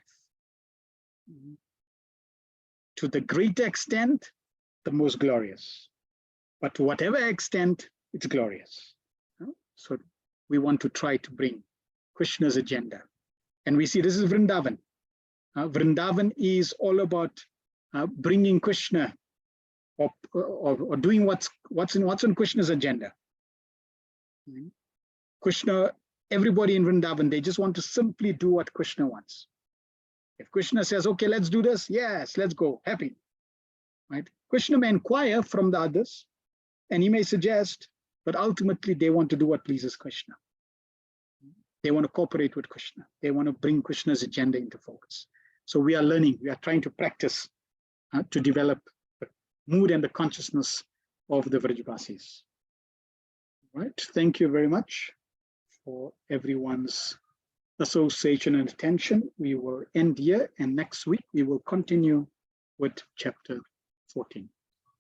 To the greater extent, the most glorious. But to whatever extent, it's glorious. So we want to try to bring Krishna's agenda. And we see this is Vrindavan. Vrindavan is all about bringing Krishna or doing what's on Krishna's agenda. Krishna, everybody in Vrindavan, they just want to simply do what Krishna wants. If Krishna says, okay, let's do this, yes, let's go, happy. Right? Krishna may inquire from the others, and he may suggest, but ultimately they want to do what pleases Krishna. They want to cooperate with Krishna. They want to bring Krishna's agenda into focus. So we are learning, we are trying to practice to develop the mood and the consciousness of the Vrajavasis. Right? Thank you very much for everyone's association and attention. We will end here, and next week we will continue with chapter 14.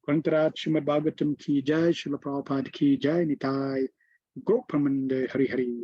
Krantarat Srimad Bhagavatam ki jai, Srila Prabhupada ki jai, Nitai Gopramanda Hari Hari.